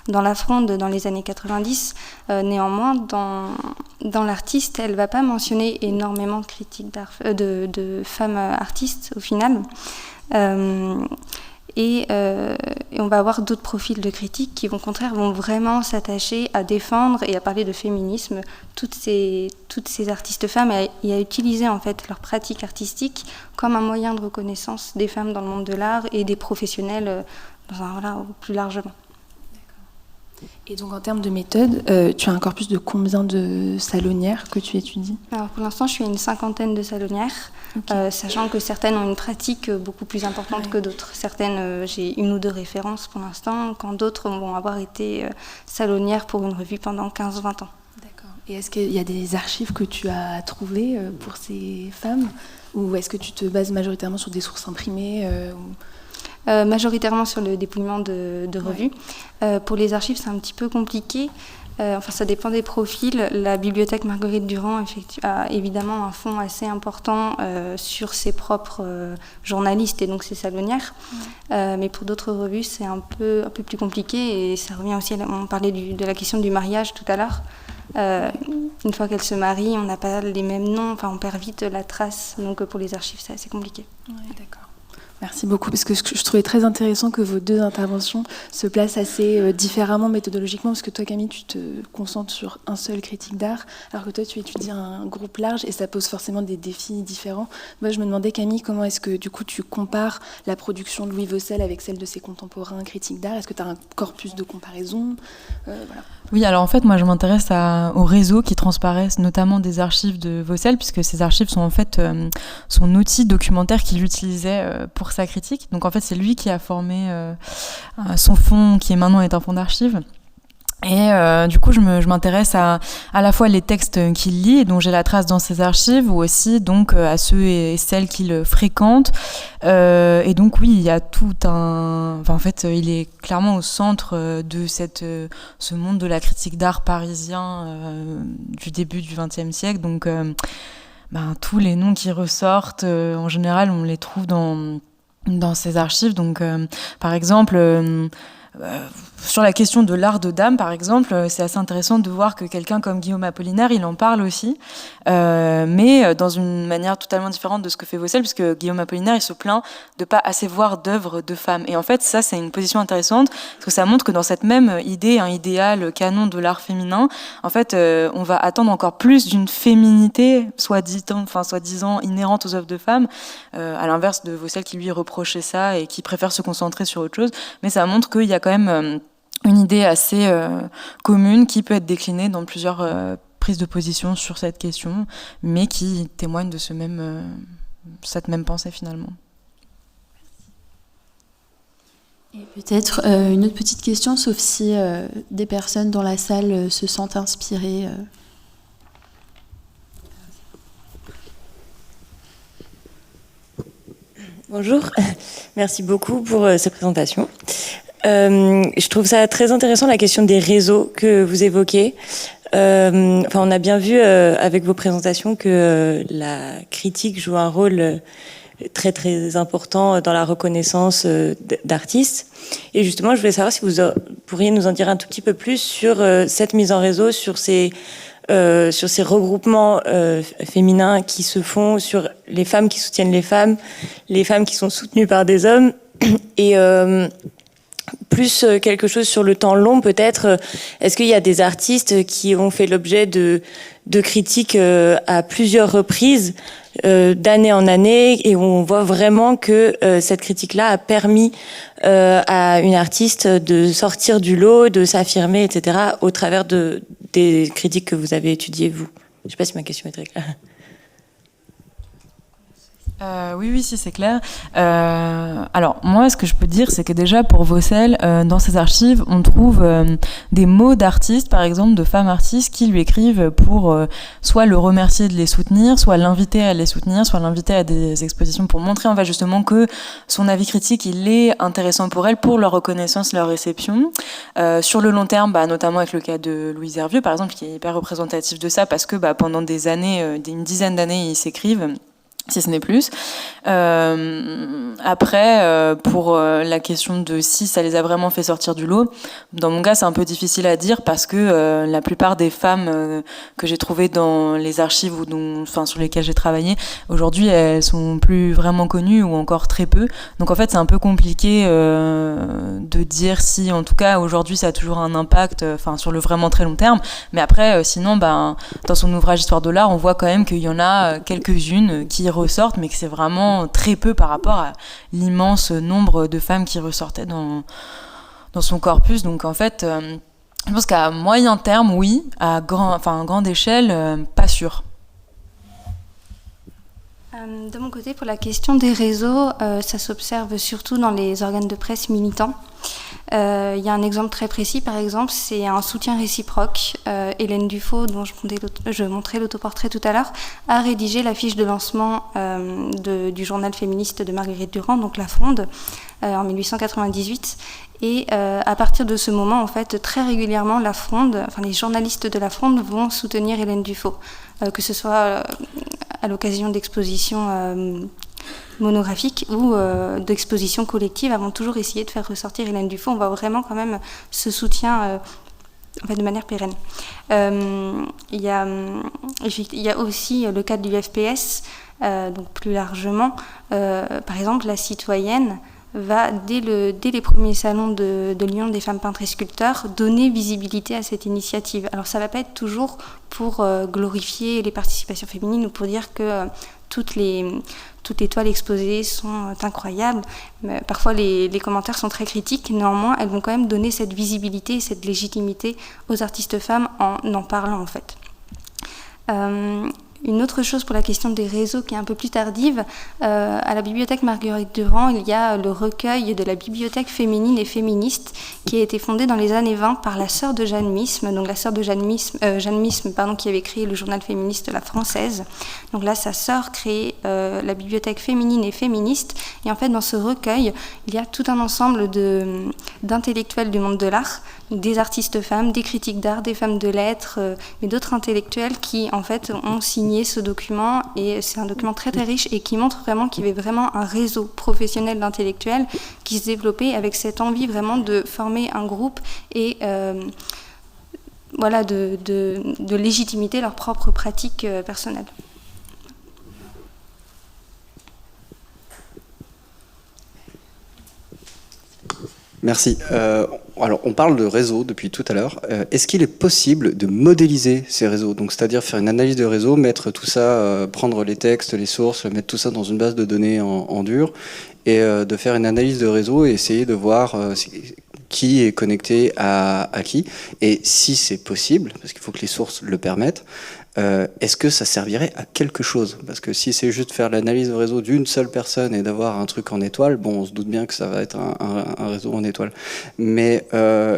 Speaker 3: dans La Fronde dans les années 90. Néanmoins, dans l'artiste, elle ne va pas mentionner énormément de critiques de femmes artistes, au final. Et on va avoir d'autres profils de critiques qui, au contraire, vont vraiment s'attacher à défendre et à parler de féminisme toutes ces artistes femmes et à utiliser en fait leur pratique artistique comme un moyen de reconnaissance des femmes dans le monde de l'art et des professionnels plus largement.
Speaker 1: Et donc en termes de méthode, tu as un corpus de combien de salonnières que tu étudies?
Speaker 3: Alors pour l'instant, je suis à une 50aine de salonnières, okay. Sachant que certaines ont une pratique beaucoup plus importante que d'autres. Certaines, j'ai 1 ou 2 références pour l'instant, quand d'autres vont avoir été salonnières pour une revue pendant 15-20 ans.
Speaker 1: D'accord. Et est-ce qu'il y a des archives que tu as trouvées pour ces femmes? Ou est-ce que tu te bases majoritairement sur des sources imprimées
Speaker 3: majoritairement sur le dépouillement de revues. Ouais. Pour les archives, c'est un petit peu compliqué. Ça dépend des profils. La bibliothèque Marguerite Durand a évidemment un fonds assez important sur ses propres journalistes et donc ses salonnières. Mais pour d'autres revues, c'est un peu plus compliqué. Et ça revient aussi, on parlait de la question du mariage tout à l'heure. Une fois qu'elles se marient, on n'a pas les mêmes noms. On perd vite la trace. Donc pour les archives, c'est assez compliqué.
Speaker 1: Ouais, d'accord. Merci beaucoup, parce que je trouvais très intéressant que vos 2 interventions se placent assez différemment méthodologiquement, parce que toi, Camille, tu te concentres sur un seul critique d'art, alors que toi, tu étudies un groupe large, et ça pose forcément des défis différents. Moi, je me demandais, Camille, comment est-ce que, du coup, tu compares la production de Louis Vaucel avec celle de ses contemporains critiques d'art? Est-ce que tu as un corpus de comparaison? Voilà.
Speaker 5: Oui, alors en fait, moi, je m'intéresse aux réseaux qui transparaissent, notamment des archives de Vaucel, puisque ces archives sont en fait son outil documentaire qu'il utilisait pour sa critique. Donc en fait, c'est lui qui a formé son fonds, qui maintenant est un fonds d'archives. Et du coup, je m'intéresse à la fois les textes qu'il lit et dont j'ai la trace dans ses archives, ou aussi donc à ceux et celles qu'il fréquente. Et donc oui, il y a tout un... Enfin, en fait, il est clairement au centre de ce monde de la critique d'art parisien du début du XXe siècle. Donc tous les noms qui ressortent, en général, on les trouve dans ses archives. Donc par exemple... sur la question de l'art de dame, par exemple, c'est assez intéressant de voir que quelqu'un comme Guillaume Apollinaire, il en parle aussi, mais dans une manière totalement différente de ce que fait Vaucel, puisque Guillaume Apollinaire, il se plaint de pas assez voir d'œuvres de femmes. Et en fait, ça, c'est une position intéressante, parce que ça montre que dans cette même idée, un idéal canon de l'art féminin, en fait, on va attendre encore plus d'une féminité, soi-disant inhérente aux œuvres de femmes, à l'inverse de Vaucel qui lui reprochait ça et qui préfère se concentrer sur autre chose. Mais ça montre qu'il y a quand même une idée assez commune qui peut être déclinée dans plusieurs prises de position sur cette question, mais qui témoigne de cette même pensée finalement.
Speaker 2: Et peut-être une autre petite question, sauf si des personnes dans la salle se sentent inspirées.
Speaker 7: Bonjour, merci beaucoup pour cette présentation. Je trouve ça très intéressant, la question des réseaux que vous évoquez. On a bien vu avec vos présentations que la critique joue un rôle très très important dans la reconnaissance d'artistes. Et justement, je voulais savoir si vous pourriez nous en dire un tout petit peu plus sur cette mise en réseau, sur ces regroupements féminins qui se font, sur les femmes qui soutiennent les femmes qui sont soutenues par des hommes, et plus quelque chose sur le temps long peut-être. Est-ce qu'il y a des artistes qui ont fait l'objet de critiques à plusieurs reprises, d'année en année, et où on voit vraiment que cette critique-là a permis à une artiste de sortir du lot, de s'affirmer, etc., au travers des critiques que vous avez étudiées, vous. Je ne sais pas si ma question est très claire.
Speaker 5: Oui, si, c'est clair. Alors, moi, ce que je peux dire, c'est que déjà, pour Vaucel, dans ses archives, on trouve des mots d'artistes, par exemple, de femmes artistes qui lui écrivent pour soit le remercier de les soutenir, soit l'inviter à les soutenir, soit l'inviter à des expositions pour montrer, en fait, justement, que son avis critique, il est intéressant pour elle, pour leur reconnaissance, leur réception. Sur le long terme, notamment avec le cas de Louise Hervieux, par exemple, qui est hyper représentatif de ça, parce que pendant des années, une dizaine d'années, ils s'écrivent, si ce n'est plus. Après, pour la question de si ça les a vraiment fait sortir du lot, dans mon cas, c'est un peu difficile à dire parce que la plupart des femmes que j'ai trouvées dans les archives ou sur lesquelles j'ai travaillé, aujourd'hui, elles sont plus vraiment connues ou encore très peu. Donc en fait, c'est un peu compliqué de dire si, en tout cas, aujourd'hui, ça a toujours un impact sur le vraiment très long terme. Mais après, sinon, dans son ouvrage Histoire de l'art, on voit quand même qu'il y en a quelques-unes qui ressortent, mais que c'est vraiment très peu par rapport à l'immense nombre de femmes qui ressortaient dans son corpus. Donc en fait, je pense qu'à moyen terme, oui, à grande échelle, pas sûr.
Speaker 3: De mon côté, pour la question des réseaux, ça s'observe surtout dans les organes de presse militants. Il y a un exemple très précis, par exemple, c'est un soutien réciproque. Hélène Dufaux, dont je montrais l'autoportrait tout à l'heure, a rédigé la fiche de lancement du journal féministe de Marguerite Durand, donc La Fronde, en 1898. Et à partir de ce moment, en fait, très régulièrement, La Fronde, les journalistes de La Fronde vont soutenir Hélène Dufaux, que ce soit à l'occasion d'expositions monographiques ou d'expositions collectives, vont toujours essayer de faire ressortir Hélène Dufaux. On voit vraiment quand même ce soutien de manière pérenne. Il y a aussi le cas du FPS, donc plus largement. Par exemple, la citoyenne va, dès les premiers salons de l'Union des femmes peintres et sculpteurs, donner visibilité à cette initiative. Alors ça ne va pas être toujours pour glorifier les participations féminines ou pour dire que toutes les toiles exposées sont incroyables. Mais parfois les commentaires sont très critiques, néanmoins elles vont quand même donner cette visibilité et cette légitimité aux artistes femmes en parlant en fait. Une autre chose pour la question des réseaux qui est un peu plus tardive, à la bibliothèque Marguerite Durand, il y a le recueil de la bibliothèque féminine et féministe qui a été fondée dans les années 20 par la sœur de Jeanne Misme, donc la sœur de Jeanne Misme, qui avait créé le journal féministe La Française. Donc là, sa sœur crée la bibliothèque féminine et féministe, et en fait dans ce recueil, il y a tout un ensemble d'intellectuels du monde de l'art, des artistes femmes, des critiques d'art, des femmes de lettres, mais d'autres intellectuels qui en fait ont signé ce document, et c'est un document très très riche et qui montre vraiment qu'il y avait vraiment un réseau professionnel d'intellectuels qui se développait avec cette envie vraiment de former un groupe et de légitimité leurs propres pratiques personnelles.
Speaker 8: Merci. Alors, on parle de réseau depuis tout à l'heure. Est-ce qu'il est possible de modéliser ces réseaux? Donc, c'est-à-dire faire une analyse de réseau, mettre tout ça, prendre les textes, les sources, mettre tout ça dans une base de données en dur, et de faire une analyse de réseau et essayer de voir qui est connecté à qui. Et si c'est possible, parce qu'il faut que les sources le permettent, est-ce que ça servirait à quelque chose? Parce que si c'est juste faire l'analyse de réseau d'une seule personne et d'avoir un truc en étoile, bon, on se doute bien que ça va être un réseau en étoile. Mais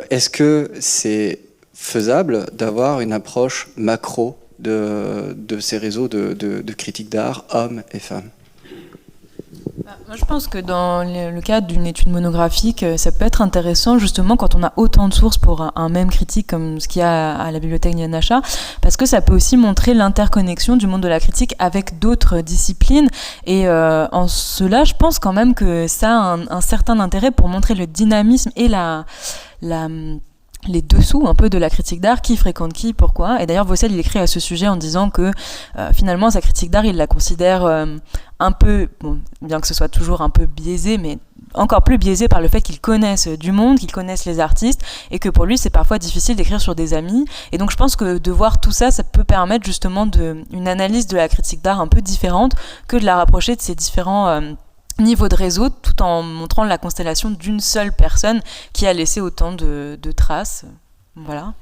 Speaker 8: est-ce que c'est faisable d'avoir une approche macro de ces réseaux de critiques d'art, hommes et femmes?
Speaker 5: Moi, je pense que dans le cadre d'une étude monographique, ça peut être intéressant justement quand on a autant de sources pour un même critique comme ce qu'il y a à la bibliothèque Yann Achat, parce que ça peut aussi montrer l'interconnexion du monde de la critique avec d'autres disciplines. Et en cela, je pense quand même que ça a un certain intérêt pour montrer le dynamisme et les dessous un peu de la critique d'art, qui fréquente qui, pourquoi. Et d'ailleurs, Vaucel, il écrit à ce sujet en disant que finalement, sa critique d'art, il la considère un peu, bon, bien que ce soit toujours un peu biaisé, mais encore plus biaisé par le fait qu'ils connaissent du monde, qu'ils connaissent les artistes, et que pour lui c'est parfois difficile d'écrire sur des amis. Et donc je pense que de voir tout ça, ça peut permettre justement une analyse de la critique d'art un peu différente que de la rapprocher de ces différents niveau de réseau, tout en montrant la constellation d'une seule personne qui a laissé autant de traces. Voilà.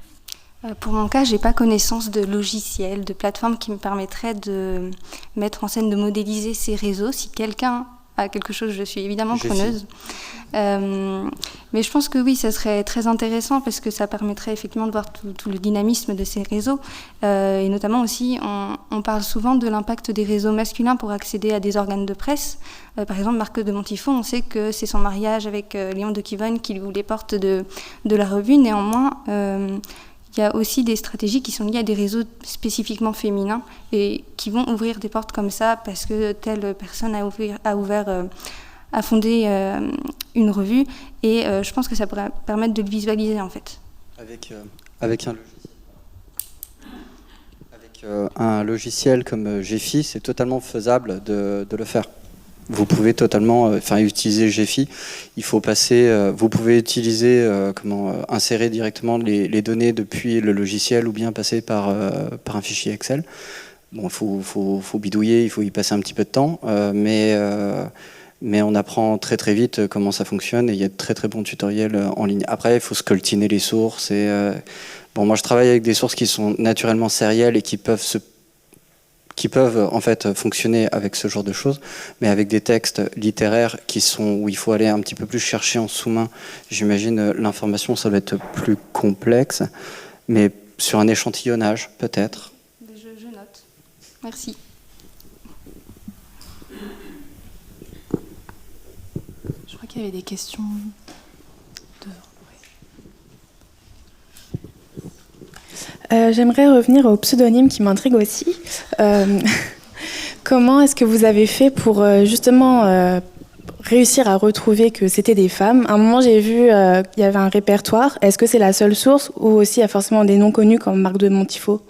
Speaker 3: Pour mon cas, j'ai pas connaissance de logiciels, de plateformes qui me permettraient de mettre en scène, de modéliser ces réseaux. Si quelqu'un a quelque chose, je suis évidemment preneuse. Mais je pense que oui, ça serait très intéressant parce que ça permettrait effectivement de voir tout le dynamisme de ces réseaux. Et notamment aussi, on parle souvent de l'impact des réseaux masculins pour accéder à des organes de presse. Par exemple, Marc de Montifaux, on sait que c'est son mariage avec Léon de Kivonne qui lui ouvre les portes de la revue. Néanmoins, il y a aussi des stratégies qui sont liées à des réseaux spécifiquement féminins et qui vont ouvrir des portes comme ça parce que telle personne a fondé une revue. Et je pense que ça pourrait permettre de le visualiser en fait.
Speaker 8: Avec un logiciel comme Gephi, c'est totalement faisable de le faire. Vous pouvez totalement utiliser Gephi. Il faut passer. Vous pouvez utiliser insérer directement les données depuis le logiciel ou bien passer par un fichier Excel. Bon, il faut bidouiller, il faut y passer un petit peu de temps, mais on apprend très très vite comment ça fonctionne et il y a de très très bons tutoriels en ligne. Après, il faut scoltiner les sources. Moi, je travaille avec des sources qui sont naturellement sérielles et qui peuvent en fait fonctionner avec ce genre de choses, mais avec des textes littéraires où il faut aller un petit peu plus chercher en sous-main. J'imagine l'information, ça va être plus complexe, mais sur un échantillonnage, peut-être.
Speaker 3: Je note. Merci.
Speaker 1: Je crois qu'il y avait des questions
Speaker 9: J'aimerais revenir au pseudonyme qui m'intrigue aussi. Comment est-ce que vous avez fait pour justement réussir à retrouver que c'était des femmes? À un moment, j'ai vu qu'il y avait un répertoire. Est-ce que c'est la seule source ou aussi il y a forcément des noms connus comme Marc de Montifaux?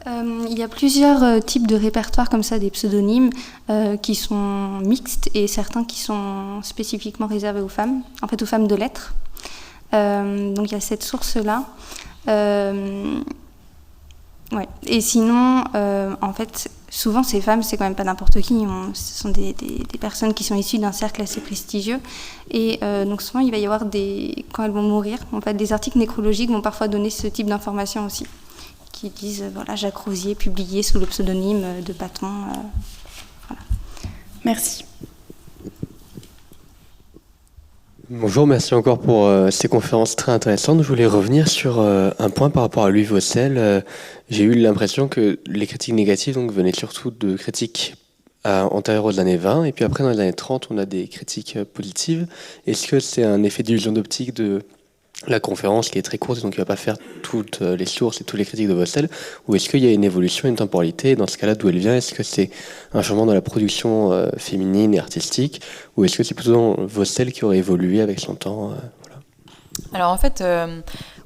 Speaker 3: Il y a plusieurs types de répertoires comme ça, des pseudonymes qui sont mixtes et certains qui sont spécifiquement réservés aux femmes, en fait aux femmes de lettres. Donc il y a cette source-là. Ouais. Et sinon, en fait, souvent ces femmes, c'est quand même pas n'importe qui. Ce sont des personnes qui sont issues d'un cercle assez prestigieux. Et donc souvent, il va y avoir quand elles vont mourir, en fait, des articles nécrologiques vont parfois donner ce type d'informations aussi, qui disent voilà, Jacques Rosier publié sous le pseudonyme de Paton. Voilà.
Speaker 9: Merci.
Speaker 10: Bonjour, merci encore pour ces conférences très intéressantes. Je voulais revenir sur un point par rapport à Louis Vaucel. J'ai eu l'impression que les critiques négatives venaient surtout de critiques antérieures aux années 20, et puis après dans les années 30, on a des critiques positives. Est-ce que c'est un effet d'illusion d'optique de la conférence qui est très courte, donc il ne va pas faire toutes les sources et toutes les critiques de Vaucel, ou est-ce qu'il y a une évolution, une temporalité, et dans ce cas-là, d'où elle vient? Est-ce que c'est un changement dans la production féminine et artistique, ou est-ce que c'est plutôt Vaucel qui aurait évolué avec son temps voilà.
Speaker 5: Alors en fait,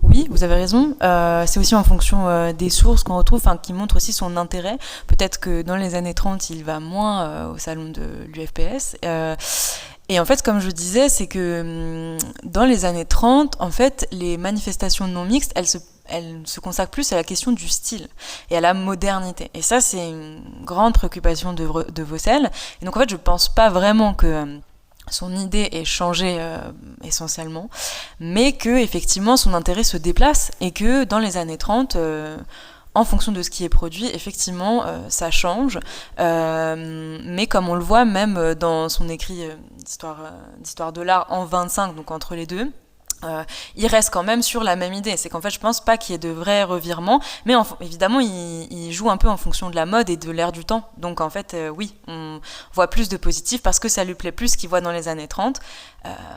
Speaker 5: oui, vous avez raison. C'est aussi en fonction des sources qu'on retrouve, qui montrent aussi son intérêt. Peut-être que dans les années 30, il va moins au salon de l'UFPS. Et en fait, comme je disais, c'est que dans les années 30, en fait, les manifestations non mixtes, elles se consacrent plus à la question du style et à la modernité. Et ça, c'est une grande préoccupation de Vaucel. Et donc, en fait, je pense pas vraiment que son idée ait changé essentiellement, mais que effectivement, son intérêt se déplace et que dans les années 30... en fonction de ce qui est produit, effectivement, ça change. Mais comme on le voit même dans son écrit d'histoire de l'art en 25, donc entre les deux, il reste quand même sur la même idée. C'est qu'en fait, je pense pas qu'il y ait de vrais revirements, mais évidemment, il joue un peu en fonction de la mode et de l'air du temps. Donc en fait, oui, on voit plus de positif parce que ça lui plaît plus ce qu'il voit dans les années 30.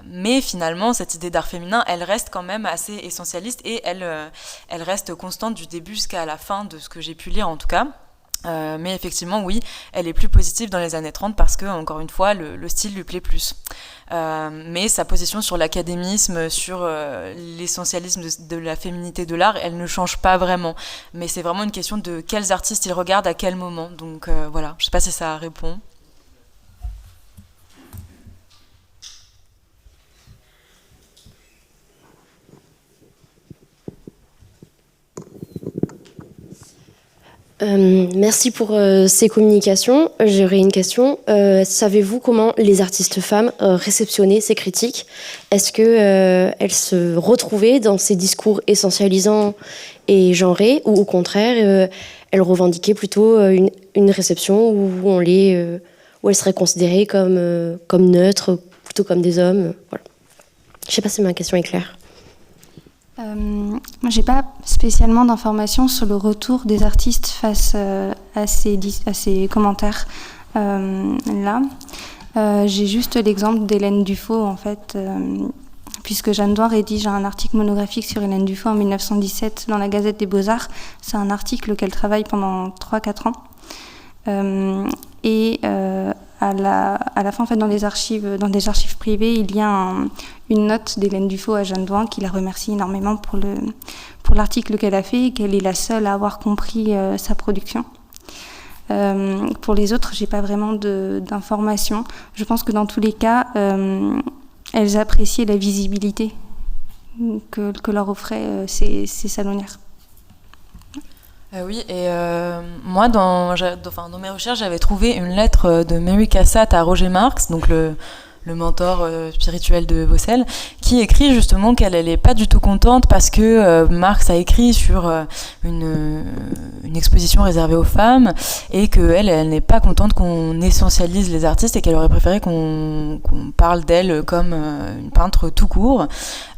Speaker 5: Mais finalement, cette idée d'art féminin, elle reste quand même assez essentialiste et elle reste constante du début jusqu'à la fin de ce que j'ai pu lire en tout cas. Mais effectivement, oui, elle est plus positive dans les années 30 parce que, encore une fois, le style lui plaît plus. Mais sa position sur l'académisme, sur l'essentialisme de la féminité de l'art, elle ne change pas vraiment. Mais c'est vraiment une question de quels artistes il regarde à quel moment. Donc voilà, je ne sais pas si ça répond.
Speaker 11: Merci pour ces communications. J'aurais une question. Savez-vous comment les artistes femmes réceptionnaient ces critiques? Est-ce qu'elles se retrouvaient dans ces discours essentialisants et genrés, ou au contraire, elles revendiquaient plutôt une réception où elles seraient considérées comme neutres, plutôt comme des hommes? Voilà. Je ne sais pas si ma question est claire.
Speaker 3: Moi, j'ai pas spécialement d'informations sur le retour des artistes face à ces commentaires là. J'ai juste l'exemple d'Hélène Dufaux, en fait, puisque Jeanne Douin rédige un article monographique sur Hélène Dufaux en 1917 dans la Gazette des Beaux-Arts. C'est un article qu'elle travaille pendant 3-4 ans. À la fin, en fait, dans des archives privées, il y a une note d'Hélène Dufaux à Jeanne Douin qui la remercie énormément pour l'article qu'elle a fait et qu'elle est la seule à avoir compris sa production. Pour les autres, j'ai pas vraiment d'informations. Je pense que dans tous les cas, elles appréciaient la visibilité que leur offraient ces salonnières.
Speaker 5: Oui, et moi, dans mes recherches, j'avais trouvé une lettre de Mary Cassatt à Roger Marx, donc le mentor spirituel de Vaucelles, qui écrit justement qu'elle n'est pas du tout contente parce que Marx a écrit sur une exposition réservée aux femmes et qu'elle n'est pas contente qu'on essentialise les artistes et qu'elle aurait préféré qu'on parle d'elle comme une peintre tout court.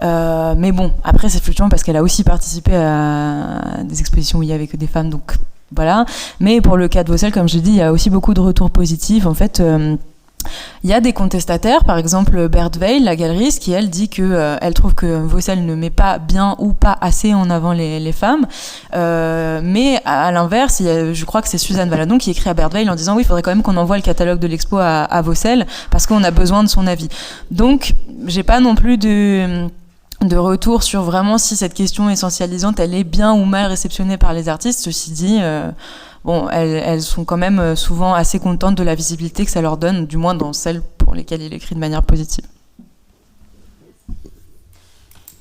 Speaker 5: Mais bon, après c'est fluctuant parce qu'elle a aussi participé à des expositions où il n'y avait que des femmes, donc voilà. Mais pour le cas de Vaucelles, comme je dis, il y a aussi beaucoup de retours positifs. En fait, il y a des contestataires, par exemple Berthe Weil, la galeriste, qui elle dit que elle trouve que Vaucelles ne met pas bien ou pas assez en avant les femmes. Mais à l'inverse, je crois que c'est Suzanne Valadon qui écrit à Berthe Weil en disant oui, il faudrait quand même qu'on envoie le catalogue de l'expo à Vaucelles parce qu'on a besoin de son avis. Donc, j'ai pas non plus de retour sur vraiment si cette question essentialisante, elle est bien ou mal réceptionnée par les artistes. Ceci dit, bon, elles sont quand même souvent assez contentes de la visibilité que ça leur donne, du moins dans celles pour lesquelles il écrit de manière positive.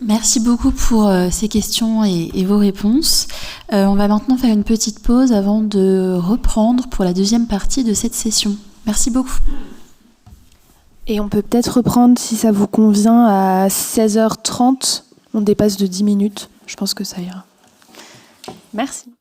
Speaker 2: Merci beaucoup pour ces questions et vos réponses. On va maintenant faire une petite pause avant de reprendre pour la deuxième partie de cette session. Merci beaucoup.
Speaker 1: Et on peut peut-être reprendre, si ça vous convient, à 16h30. On dépasse de 10 minutes. Je pense que ça ira. Merci.